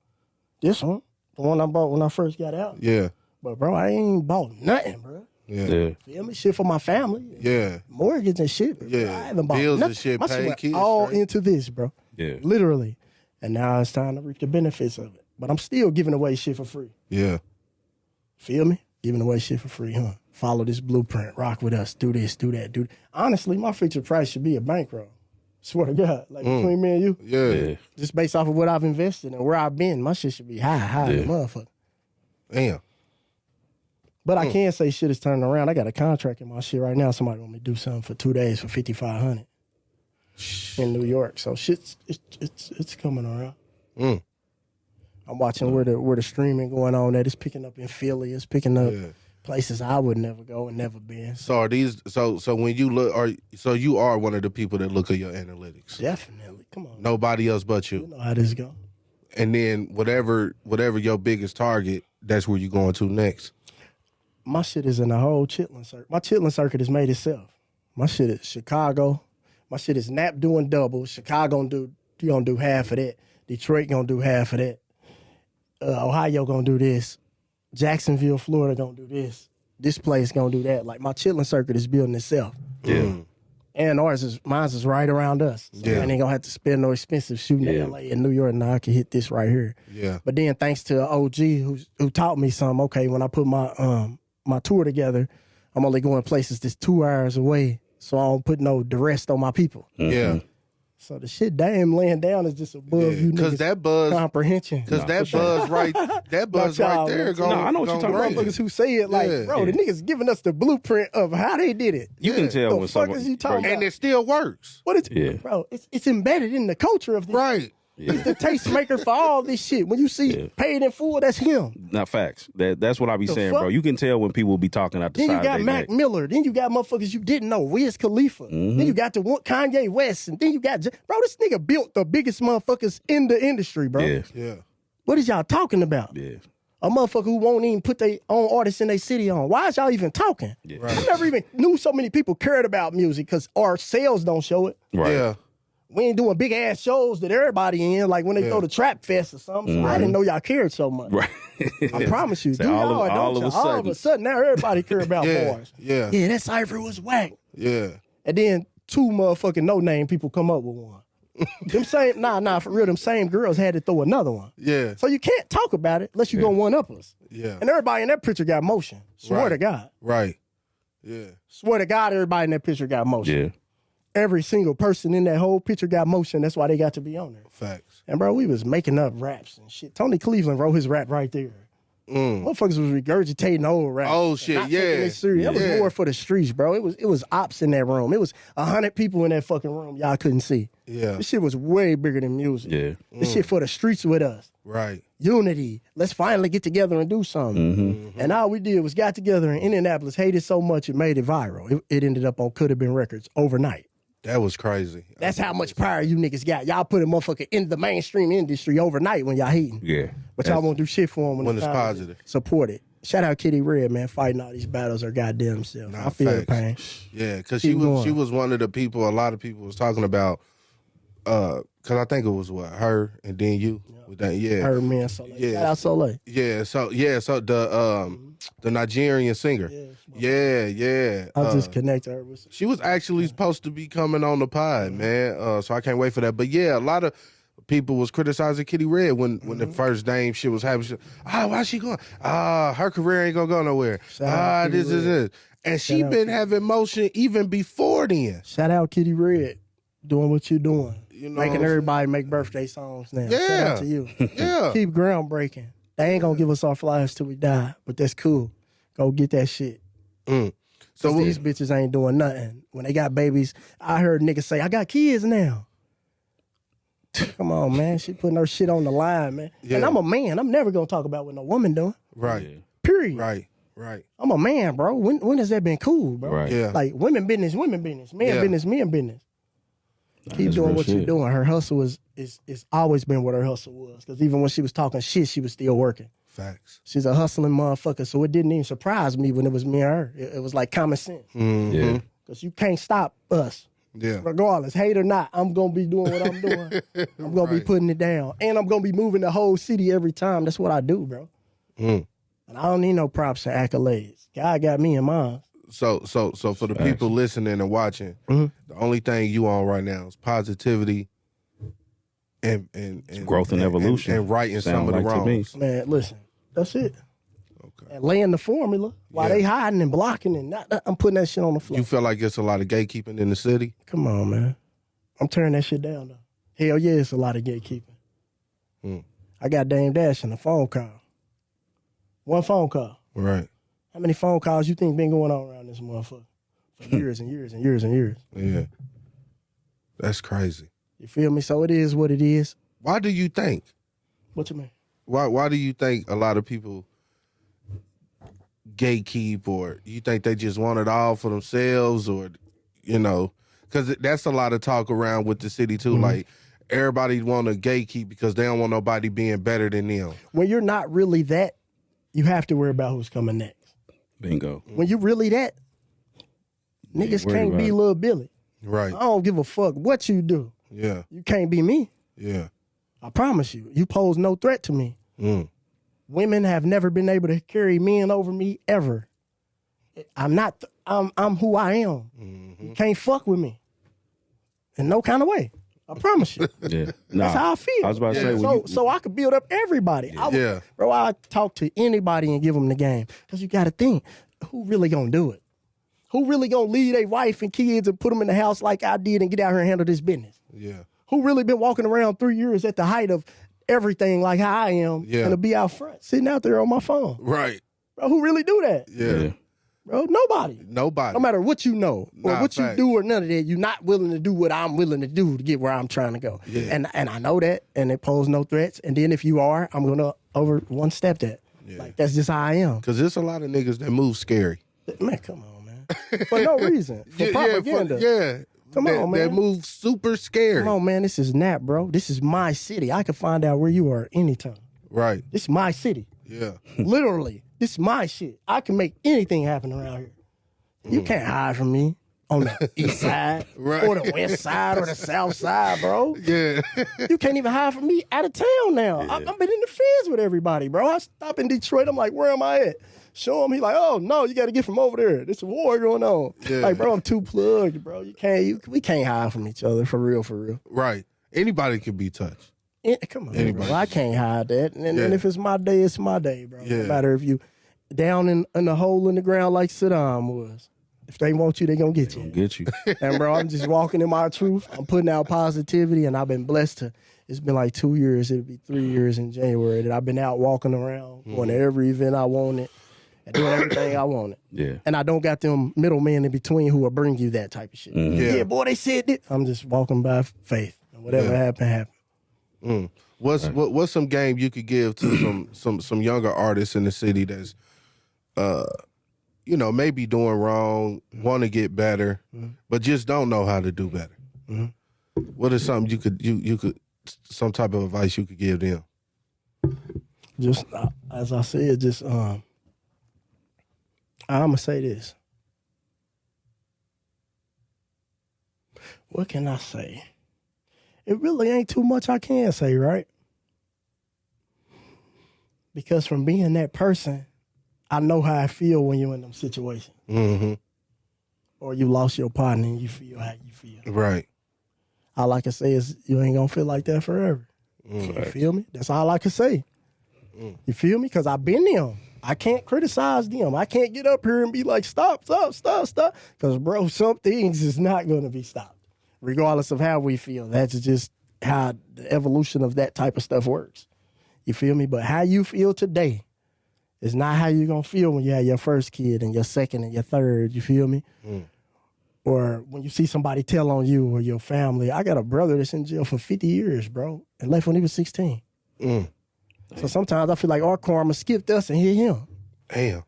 This one, the one I bought when I first got out. Yeah. But, bro, I ain't bought nothing, bro. Yeah. Yeah. Feel me? Shit for my family. Yeah. Mortgage and shit. Bro. Yeah. I haven't bought Bills and nothing. shit My shit paid, went kids all straight. into this, bro. Yeah. Literally. And now it's time to reap the benefits of it. But I'm still giving away shit for free. Yeah. Feel me? Giving away shit for free, huh? Follow this blueprint. Rock with us. Do this, do that, do that. Honestly, my feature price should be a bankroll. Swear to God. Like between me and you. Yeah. Yeah. Just based off of what I've invested and where I've been, my shit should be high as a motherfucker. Damn. But I can say shit is turning around. I got a contract in my shit right now. Somebody want me to do something for 2 days for $5,500 in New York. So shit's it's coming around. I'm watching where the streaming going on at. It's picking up in Philly. It's picking up places I would never go and never been. So are these so when you look you are one of the people that look at your analytics. Definitely. Come on. Nobody else but You you. know how this go. And then whatever your biggest target, that's where you're going to next. My shit is in the whole chitlin circuit. My chitlin circuit is made itself. My shit is Chicago. My shit is Nap doing double. Chicago gonna do half of that. Detroit gonna do half of that. Ohio gonna do this. Jacksonville, Florida gonna do this. This place gonna do that. Like my chitlin circuit is building itself. Yeah. And mine's is right around us. So Yeah. I ain't gonna have to spend no expensive shooting in LA and New York. Now I can hit this right here. Yeah. But then thanks to an OG who taught me something, okay, when I put my tour together, I'm only going places that's 2 hours away. So I don't put no duress on my people. Yeah. So the shit Dame laying down is just above you Because niggas that buzz comprehension. Because that buzz right Not y'all, there man. going No, I know what you're talking about. Motherfuckers who say it like, Yeah. bro, the niggas giving us the blueprint of how they did it. You can tell The when fuck someone. is you talking bro, about? And it still works. What is Yeah. bro? It's embedded in the culture of this. Right. It's the tastemaker for all this shit. When you see paid in full, that's him. Not facts. That's what I be saying, fuck? bro. You can tell when people be talking out the Then side you got of their Mac neck. Miller. Then you got motherfuckers you didn't know, Wiz Khalifa. Then you got Kanye West, and then you got bro. This nigga built the biggest motherfuckers in the industry, bro. Yeah. Yeah. What is y'all talking about? Yeah. A motherfucker who won't even put their own artists in their city on. Why is y'all even talking? Yeah. Right. I never even knew so many people cared about music because our sales don't show it. Right. Yeah. We ain't doing big ass shows that everybody in, like when they throw the Trap Fest or something. So I didn't know y'all cared so much. Right. I promise you. Say Do all y'all of- or don't all of y'all? a sudden. All of a sudden, now everybody care about Yeah. bars. Yeah. Yeah, that cipher was whack. Yeah. And then 2 motherfucking no-name people come up with one. For real, them same girls had to throw another one. Yeah. So you can't talk about it unless you go one up us. Yeah. And everybody in that picture got motion. Swear to God. Right. Yeah. Swear to God, everybody in that picture got motion. Yeah. Every single person in that whole picture got motion. That's why they got to be on there. Facts. And bro, we was making up raps and shit. Tony Cleveland wrote his rap right there. Motherfuckers was regurgitating old raps. Oh shit, not taking it serious. That was more for the streets, bro. It was ops in that room. It was 100 people in that fucking room y'all couldn't see. Yeah. This shit was way bigger than music. Yeah. This shit for the streets with us. Right. Unity. Let's finally get together and do something. And all we did was got together in Indianapolis, hated so much it made it viral. It ended up on Could Have Been Records overnight. That was crazy. That's how much power you niggas got. Y'all put a motherfucker in the mainstream industry overnight when y'all hating. Yeah. But y'all won't do shit for them when it's positive. Support it. Shout out Kitty Red, man, fighting all these battles her goddamn self. I feel the pain. Yeah, because she was one of the people a lot of people was talking about, because I think it was her and then you. With that, her, man, Soleil. Yeah. Shout out Soleil. Yeah, so the Nigerian singer. Yeah. I just connected her with she was actually supposed to be coming on the pod, man. So I can't wait for that. But yeah, a lot of people was criticizing Kitty Red when the first name shit was happening. Why she going? Her career ain't gonna go nowhere. This is it. And she been having motion even before then. Shout out Kitty Red, doing what you're doing. You know, making everybody make birthday songs now. Yeah. Shout out to you. Yeah. Keep groundbreaking. They ain't gonna give us our flyers till we die, but that's cool. Go get that shit. So these bitches ain't doing nothing. When they got babies, I heard niggas say, I got kids now. Come on, man. She putting her shit on the line, man. Yeah. And I'm a man. I'm never gonna talk about what no woman doing. Right. Period. Right. I'm a man, bro. When has that been cool, bro? Right. Yeah. Like women business. Men business, men business. Keep doing what you're doing. Her hustle is always been what her hustle was. Because even when she was talking shit, she was still working. Facts. She's a hustling motherfucker. So it didn't even surprise me when it was me and her. It was like common sense. Yeah. Because you can't stop us. Yeah. Regardless, hate or not, I'm going to be doing what I'm doing. I'm going to be putting it down. And I'm going to be moving the whole city every time. That's what I do, bro. And I don't need no props and accolades. God got me in mind. So for the people listening and watching, the only thing you on right now is positivity and growth and evolution and righting some of the wrongs. Man, listen, that's it. Okay. And laying the formula while they hiding and blocking and I'm putting that shit on the floor. You feel like it's a lot of gatekeeping in the city? Come on, man. I'm turning that shit down though. Hell yeah, it's a lot of gatekeeping. I got Dame Dash in a phone call. One phone call. Right. How many phone calls you think been going on around this motherfucker for years and years and years and years? Yeah. That's crazy. You feel me? So it is what it is. Why do you think? What you mean? Why do you think a lot of people gatekeep, or you think they just want it all for themselves, or, you know, because that's a lot of talk around with the city too. Like everybody want to gatekeep because they don't want nobody being better than them. When you're not really that, you have to worry about who's coming next. Bingo. When you really that, niggas can't be Lil Billy. Right. I don't give a fuck what you do. Yeah. You can't be me. Yeah. I promise you. You pose no threat to me. Women have never been able to carry men over me ever. I'm who I am. You can't fuck with me. In no kind of way. I promise you. Yeah. That's how I feel. I was about to say. So I could build up everybody. Bro, I talk to anybody and give them the game. Because you got to think, who really going to do it? Who really going to leave their wife and kids and put them in the house like I did and get out here and handle this business? Yeah. Who really been walking around 3 years at the height of everything like how I am and to be out front, sitting out there on my phone? Right. Bro, who really do that? Yeah. Bro, nobody. No matter what you know or what you do or none of that, you're not willing to do what I'm willing to do to get where I'm trying to go. Yeah. And I know that, and it poses no threats. And then if you are, I'm going to over one step that. Yeah. Like, that's just how I am. Because there's a lot of niggas that move scary. Man, come on, man. For no reason. For propaganda. Come on, man. That move super scary. Come on, man. This is Nap, bro. This is my city. I can find out where you are anytime. Right. This is my city. Yeah. Literally. This is my shit. I can make anything happen around here. You can't hide from me on the east side or the west side or the south side, bro. Yeah. You can't even hide from me out of town now. Yeah. I've been in the fence with everybody, bro. I stop in Detroit. I'm like, where am I at? Show him. He like, oh, no, you got to get from over there. There's a war going on. Yeah. Like, bro, I'm too plugged, bro. We can't hide from each other, for real, for real. Right. Anybody can be touched. Come on, Anybody. bro. I can't hide that. And Yeah. if it's my day, it's my day, bro. Yeah. No matter if you down in the hole in the ground like Saddam was. If they want you, they gonna get you. Get you. And bro, I'm just walking in my truth. I'm putting out positivity, and I've been blessed to. It's been like 2 years. It'll be 3 years in January that I've been out walking around, going to every event I wanted, and doing everything I wanted. Yeah. And I don't got them middlemen in between who will bring you that type of shit. Yeah. Yeah, boy, they said it. I'm just walking by faith. And whatever happened. What's some game you could give to some younger artists in the city that's maybe doing wrong, want to get better, but just don't know how to do better? What is something you could some type of advice you could give them? Just as I said, just I'm gonna say this. What can I say? It really ain't too much I can say, right? Because from being that person, I know how I feel when you're in them situations. Mm-hmm. Or you lost your partner and you feel how you feel. Right. All I can say is you ain't gonna feel like that forever. You feel me? That's all I can say. You feel me? Because I've been them. I can't criticize them. I can't get up here and be like, stop. Because, bro, some things is not going to be stopped, regardless of how we feel. That's just how the evolution of that type of stuff works. You feel me? But how you feel today is not how you're going to feel when you have your first kid and your second and your third. You feel me? Or when you see somebody tell on you or your family. I got a brother that's in jail for 50 years, bro, and left when he was 16. So sometimes I feel like our karma skipped us and hit him. Damn.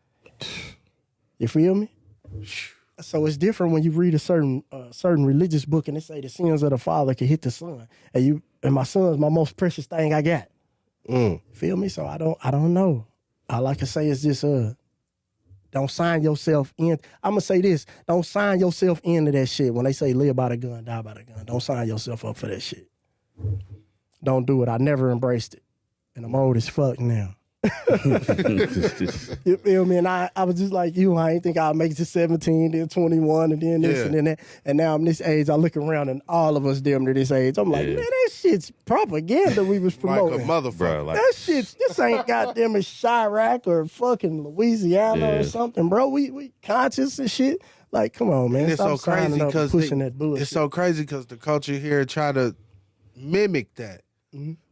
You feel me? So it's different when you read a certain religious book and they say the sins of the father can hit the son, and my son's my most precious thing I got. Feel me? So I don't know. All I can say is just don't sign yourself in. I'm gonna say this: don't sign yourself into that shit. When they say live by the gun, die by the gun, don't sign yourself up for that shit. Don't do it. I never embraced it. And I'm old as fuck now. You feel me? And I was just like you. I ain't think I'd make it to 17, then 21, and then this and then that. And now I'm this age. I look around and all of us damn near this age. I'm like, man, that shit's propaganda we was promoting. Like a motherfucker. Bro, like, That shit's, this ain't goddamn as Chirac or fucking Louisiana or something, bro. We conscious and shit. Like, come on, man. It's so Stop signing crazy up and because pushing that bullshit. it's so crazy because the culture here try to mimic that.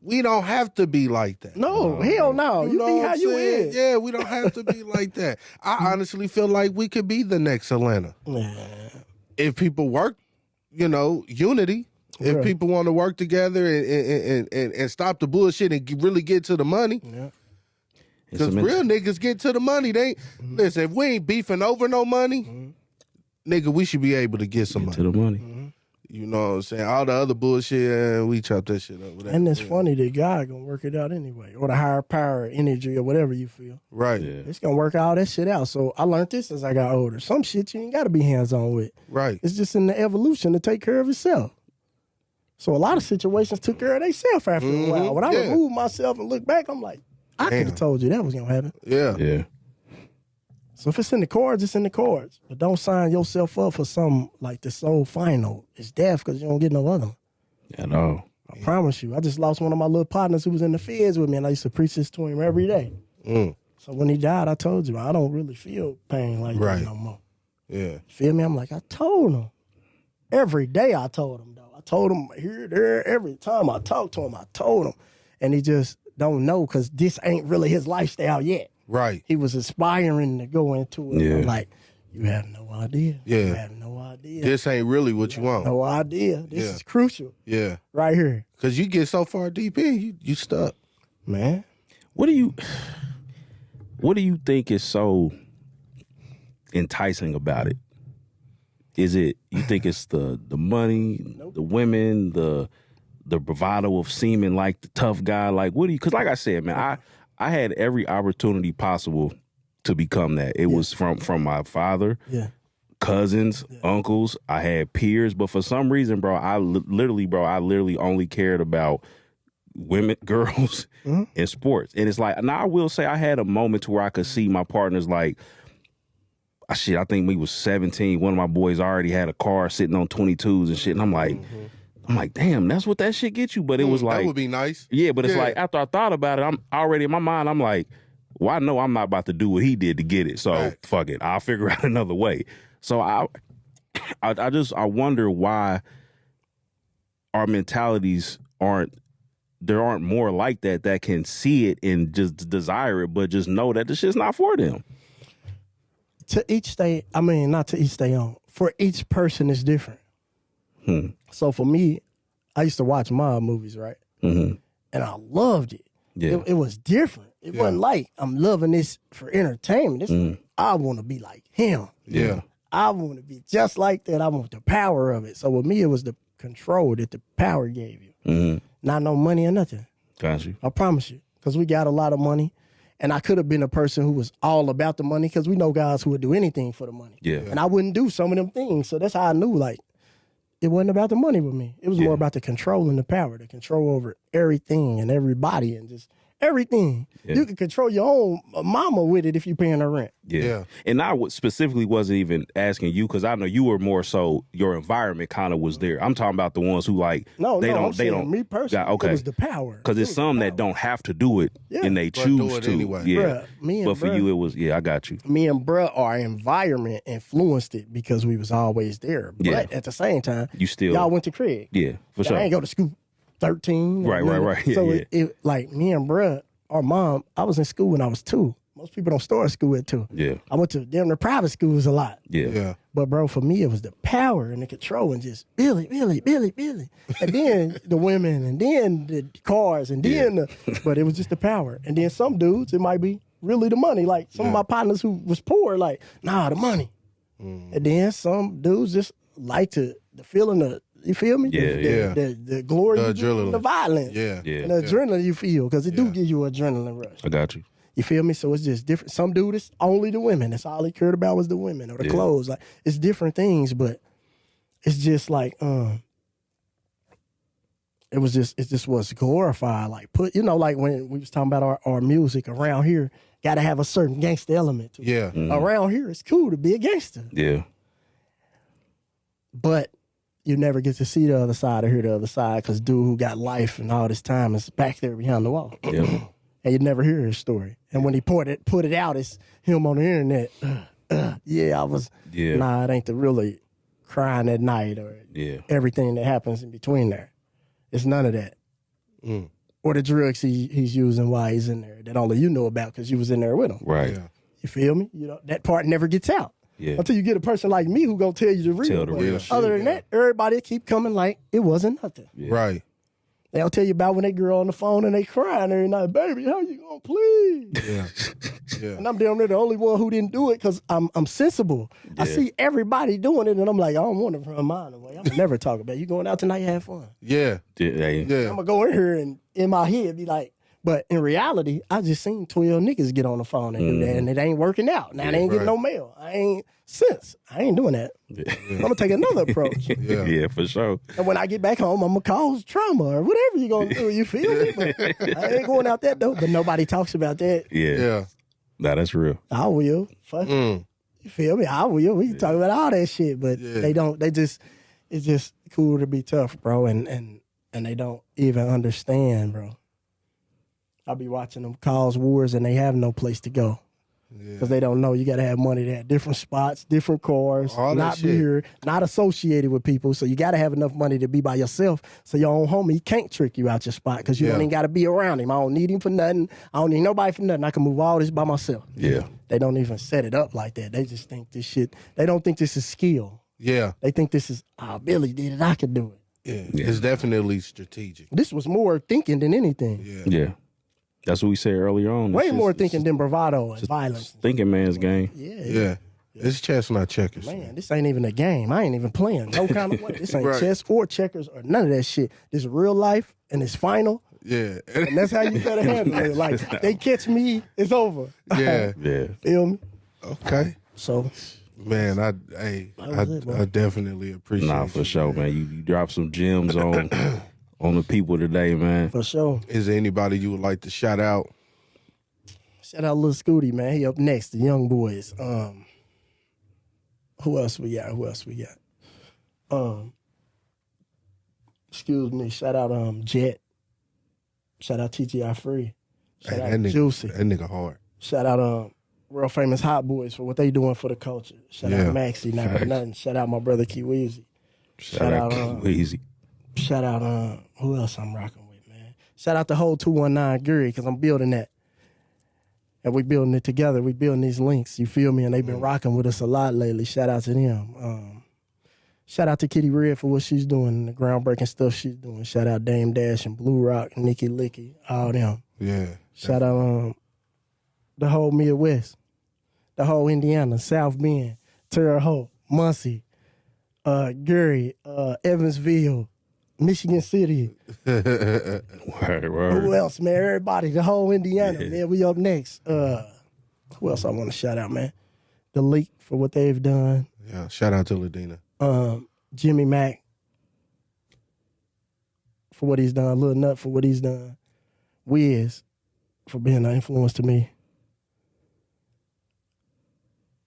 We don't have to be like that. No, hell no. You know be what how I'm you saying? is. Yeah, we don't have to be like that. I honestly feel like we could be the next Atlanta. If people work, unity. If people want to work together and stop the bullshit and really get to the money. Yeah. Because real niggas get to the money. Listen, if we ain't beefing over no money, nigga, we should be able to get some money. to the money. You know what I'm saying? All the other bullshit, we chop that shit up. And it's funny that God gonna work it out anyway. Or the higher power, energy, or whatever you feel. Right. Yeah. It's gonna work all that shit out. So I learned this as I got older. Some shit you ain't gotta be hands-on with. Right. It's just in the evolution to take care of itself. So a lot of situations took care of themselves after a while. When I removed myself and look back, I'm like, I could have told you that was gonna happen. Yeah. Yeah. So if it's in the cards, it's in the cards. But don't sign yourself up for something like the so final. It's death because you don't get no other one. At all. I promise you. I just lost one of my little partners who was in the feds with me, and I used to preach this to him every day. So when he died, I told you, I don't really feel pain like that no more. Yeah. Feel me? I'm like, I told him. Every day I told him, though. I told him here, there, every time I talked to him, I told him. And he just don't know because this ain't really his lifestyle yet. Right. He was aspiring to go into it. Yeah. I'm like, you have no idea. Yeah. You have no idea. This ain't really what you want. No idea. This is crucial. Yeah. Right here. Because you get so far deep in, you stuck. Man. What do you think is so enticing about it? Is it, you think it's the money, the women, the bravado of seeming like the tough guy? Like, what do you, because like I said, man, I had every opportunity possible to become that. It was from my father, cousins, uncles. I had peers, but for some reason, bro, I literally only cared about women, girls, and sports. And it's like, now I will say I had a moment to where I could see my partners like, I think we was 17. One of my boys already had a car sitting on 22s and shit. And I'm like, I'm like, damn, that's what that shit get you. But it was like, that would be nice. Yeah, but it's like after I thought about it, I'm already in my mind. I'm like, well, I know I'm not about to do what he did to get it. So fuck it, I'll figure out another way. So I wonder why our mentalities aren't more like that can see it and just desire it, but just know that the shit's not for them. To each day, not to each day on. For each person, it's different. So for me, I used to watch mob movies, right? And I loved it. Yeah. It was different. It wasn't like I'm loving this for entertainment. This I want to be like him. Yeah. I want to be just like that. I want the power of it. So with me, it was the control that the power gave you. Not no money or nothing. Got you. I promise you. Because we got a lot of money. And I could have been a person who was all about the money because we know guys who would do anything for the money. Yeah. And I wouldn't do some of them things. So that's how I knew, like, it wasn't about the money with me. It was more about the control and the power, the control over everything and everybody and just everything. Yeah. You can control your own mama with it if you're paying her rent. Yeah. And I specifically wasn't even asking you because I know you were more so your environment kind of was there. I'm talking about the ones who like I'm they saying don't. me personally. Okay. It was the power. Because it's some that don't have to do it and they choose do it to. anyway. Yeah. Bruh, but for you, it was I got you. Me and bruh, our environment influenced it because we was always there. But at the same time, You still y'all went to Craig. Yeah, for sure. I ain't go to school 13. Right. So Yeah. it like me and bruh, our mom, I was in school when I was 2. Most people don't start school at 2. Yeah. I went to damn near private schools a lot. Yeah. But bro, for me, it was the power and the control and just Billy. And then the women and then the cars and then but it was just the power. And then some dudes, it might be really the money. Like some of my partners who was poor, like, nah, the money. And then some dudes just like the feeling of, you feel me? The glory, The you get from adrenaline. the violence. Yeah. And the adrenaline you feel, because it do give you an adrenaline rush. I got you. You feel me? So it's just different. Some dude, it's only the women. That's all he cared about was the women or the clothes. Like it's different things, but it's just like it just was glorified. Like like when we was talking about our music around here, gotta have a certain gangster element to it. Yeah. Around here, it's cool to be a gangster. Yeah. But you never get to see the other side or hear the other side because dude who got life and all this time is back there behind the wall. Yeah. And you never hear his story. And when he put it out, it's him on the internet. I was, nah, it ain't the really crying at night or everything that happens in between there. It's none of that. Or the drugs he's using while he's in there that only you know about because you was in there with him. Right. Yeah. You feel me? That part never gets out. Yeah. Until you get a person like me who gonna tell you the real. Tell the real shit. Other than that, everybody keep coming like it wasn't nothing. Yeah. Right. They'll tell you about when they girl on the phone and they crying every night, baby, how you gonna please? Yeah. And I'm damn near the only one who didn't do it because I'm sensible. I see everybody doing it and I'm like, I don't want to run mine away. I'm gonna never talk about it. You going out tonight, have fun. Yeah. Yeah. I'm gonna go in here and in my head be like, but in reality, I just seen 12 niggas get on the phone and do that and it ain't working out. Now they ain't getting no mail. I ain't doing that. I'm gonna take another approach. Yeah, for sure. And when I get back home, I'm gonna cause trauma or whatever you gonna do. You feel me? But I ain't going out that though. But nobody talks about that. Yeah. Nah, that's real. I will. Fuck. You feel me? I will. We can talk about all that shit, but they don't. It's just cool to be tough, bro. And they don't even understand, bro. I'll be watching them cause wars and they have no place to go. Because they don't know you got to have money to have different spots, different cars, All that not be shit. here, not associated with people. So you got to have enough money to be by yourself. So your own homie can't trick you out your spot because you don't even got to be around him. I don't need him for nothing. I don't need nobody for nothing. I can move all this by myself. Yeah. They don't even set it up like that. They just think this shit, they don't think this is skill. Yeah. They think this is, Billy did it, I could do it. Yeah. It's definitely strategic. This was more thinking than anything. Yeah. That's what we said earlier on. Way more thinking than bravado and violence. Thinking man's game. Yeah. It's chess, not checkers. Man, this ain't even a game. I ain't even playing. No kind of way. This ain't chess or checkers or none of that shit. This is real life and it's final. Yeah. And that's how you gotta handle it. Like, they catch me, it's over. Yeah. Yeah. Feel me? Okay. So, Man, I definitely appreciate Nah, you, for sure, man. You dropped some gems on the people today, man. for sure. Is there anybody you would like to shout out? Shout out Lil Scooty, man. He up next, the young boys. Who else we got? Excuse me. Shout out Jet. Shout out TGI Free. Shout Hey, out Juicy. That nigga hard. Shout out world famous Hot Boys for what they doing for the culture. Shout out Maxie, not for nothing. Shout out my brother Key Weezy. Shout out Weezy. Shout out who else I'm rocking with, man. Shout out the whole 219 Gary, because I'm building that. And we building it together. We building these links, you feel me? And they've been rocking with us a lot lately. Shout out to them. Shout out to Kitty Red for what she's doing, the groundbreaking stuff she's doing. Shout out Dame Dash and Blue Rock, Nikki Licky, all them. Yeah. Shout out the whole Midwest, the whole Indiana, South Bend, Terre Haute, Muncie, Gary, Evansville, Michigan City. Word. Who else, man? Everybody, the whole Indiana, man. We up next. Who else I want to shout out, man? The Leak for what they've done. Yeah, shout out to Ladina. Jimmy Mack for what he's done. Lil Nut for what he's done. Wiz for being an influence to me.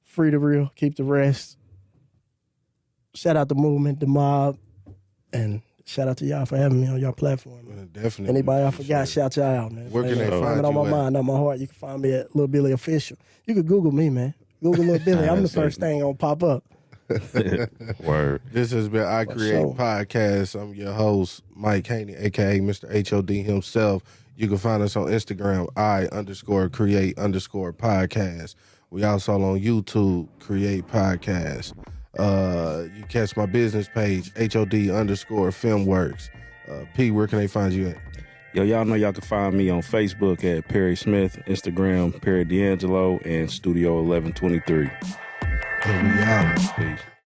Free the real, keep the rest. Shout out the movement, the mob, and shout out to y'all for having me on your platform, man. Definitely. Anybody I forgot, shout y'all out, man. Where can they find it on you my at? mind, on my heart. You can find me at Lil Billy Official. You can Google me, man. Google Lil Billy. I'm the first thing gonna pop up. Word. This has been I Create sure. Podcast. I'm your host, Mike Haney, aka Mr. HOD himself. You can find us on Instagram, I_create_podcast. We also on YouTube, Create Podcast. You catch my business page, HOD_Filmworks. P, where can they find you at? Yo, y'all know y'all can find me on Facebook at Perry Smith, Instagram, Perry D'Angelo, and Studio 1123. And we out. Peace.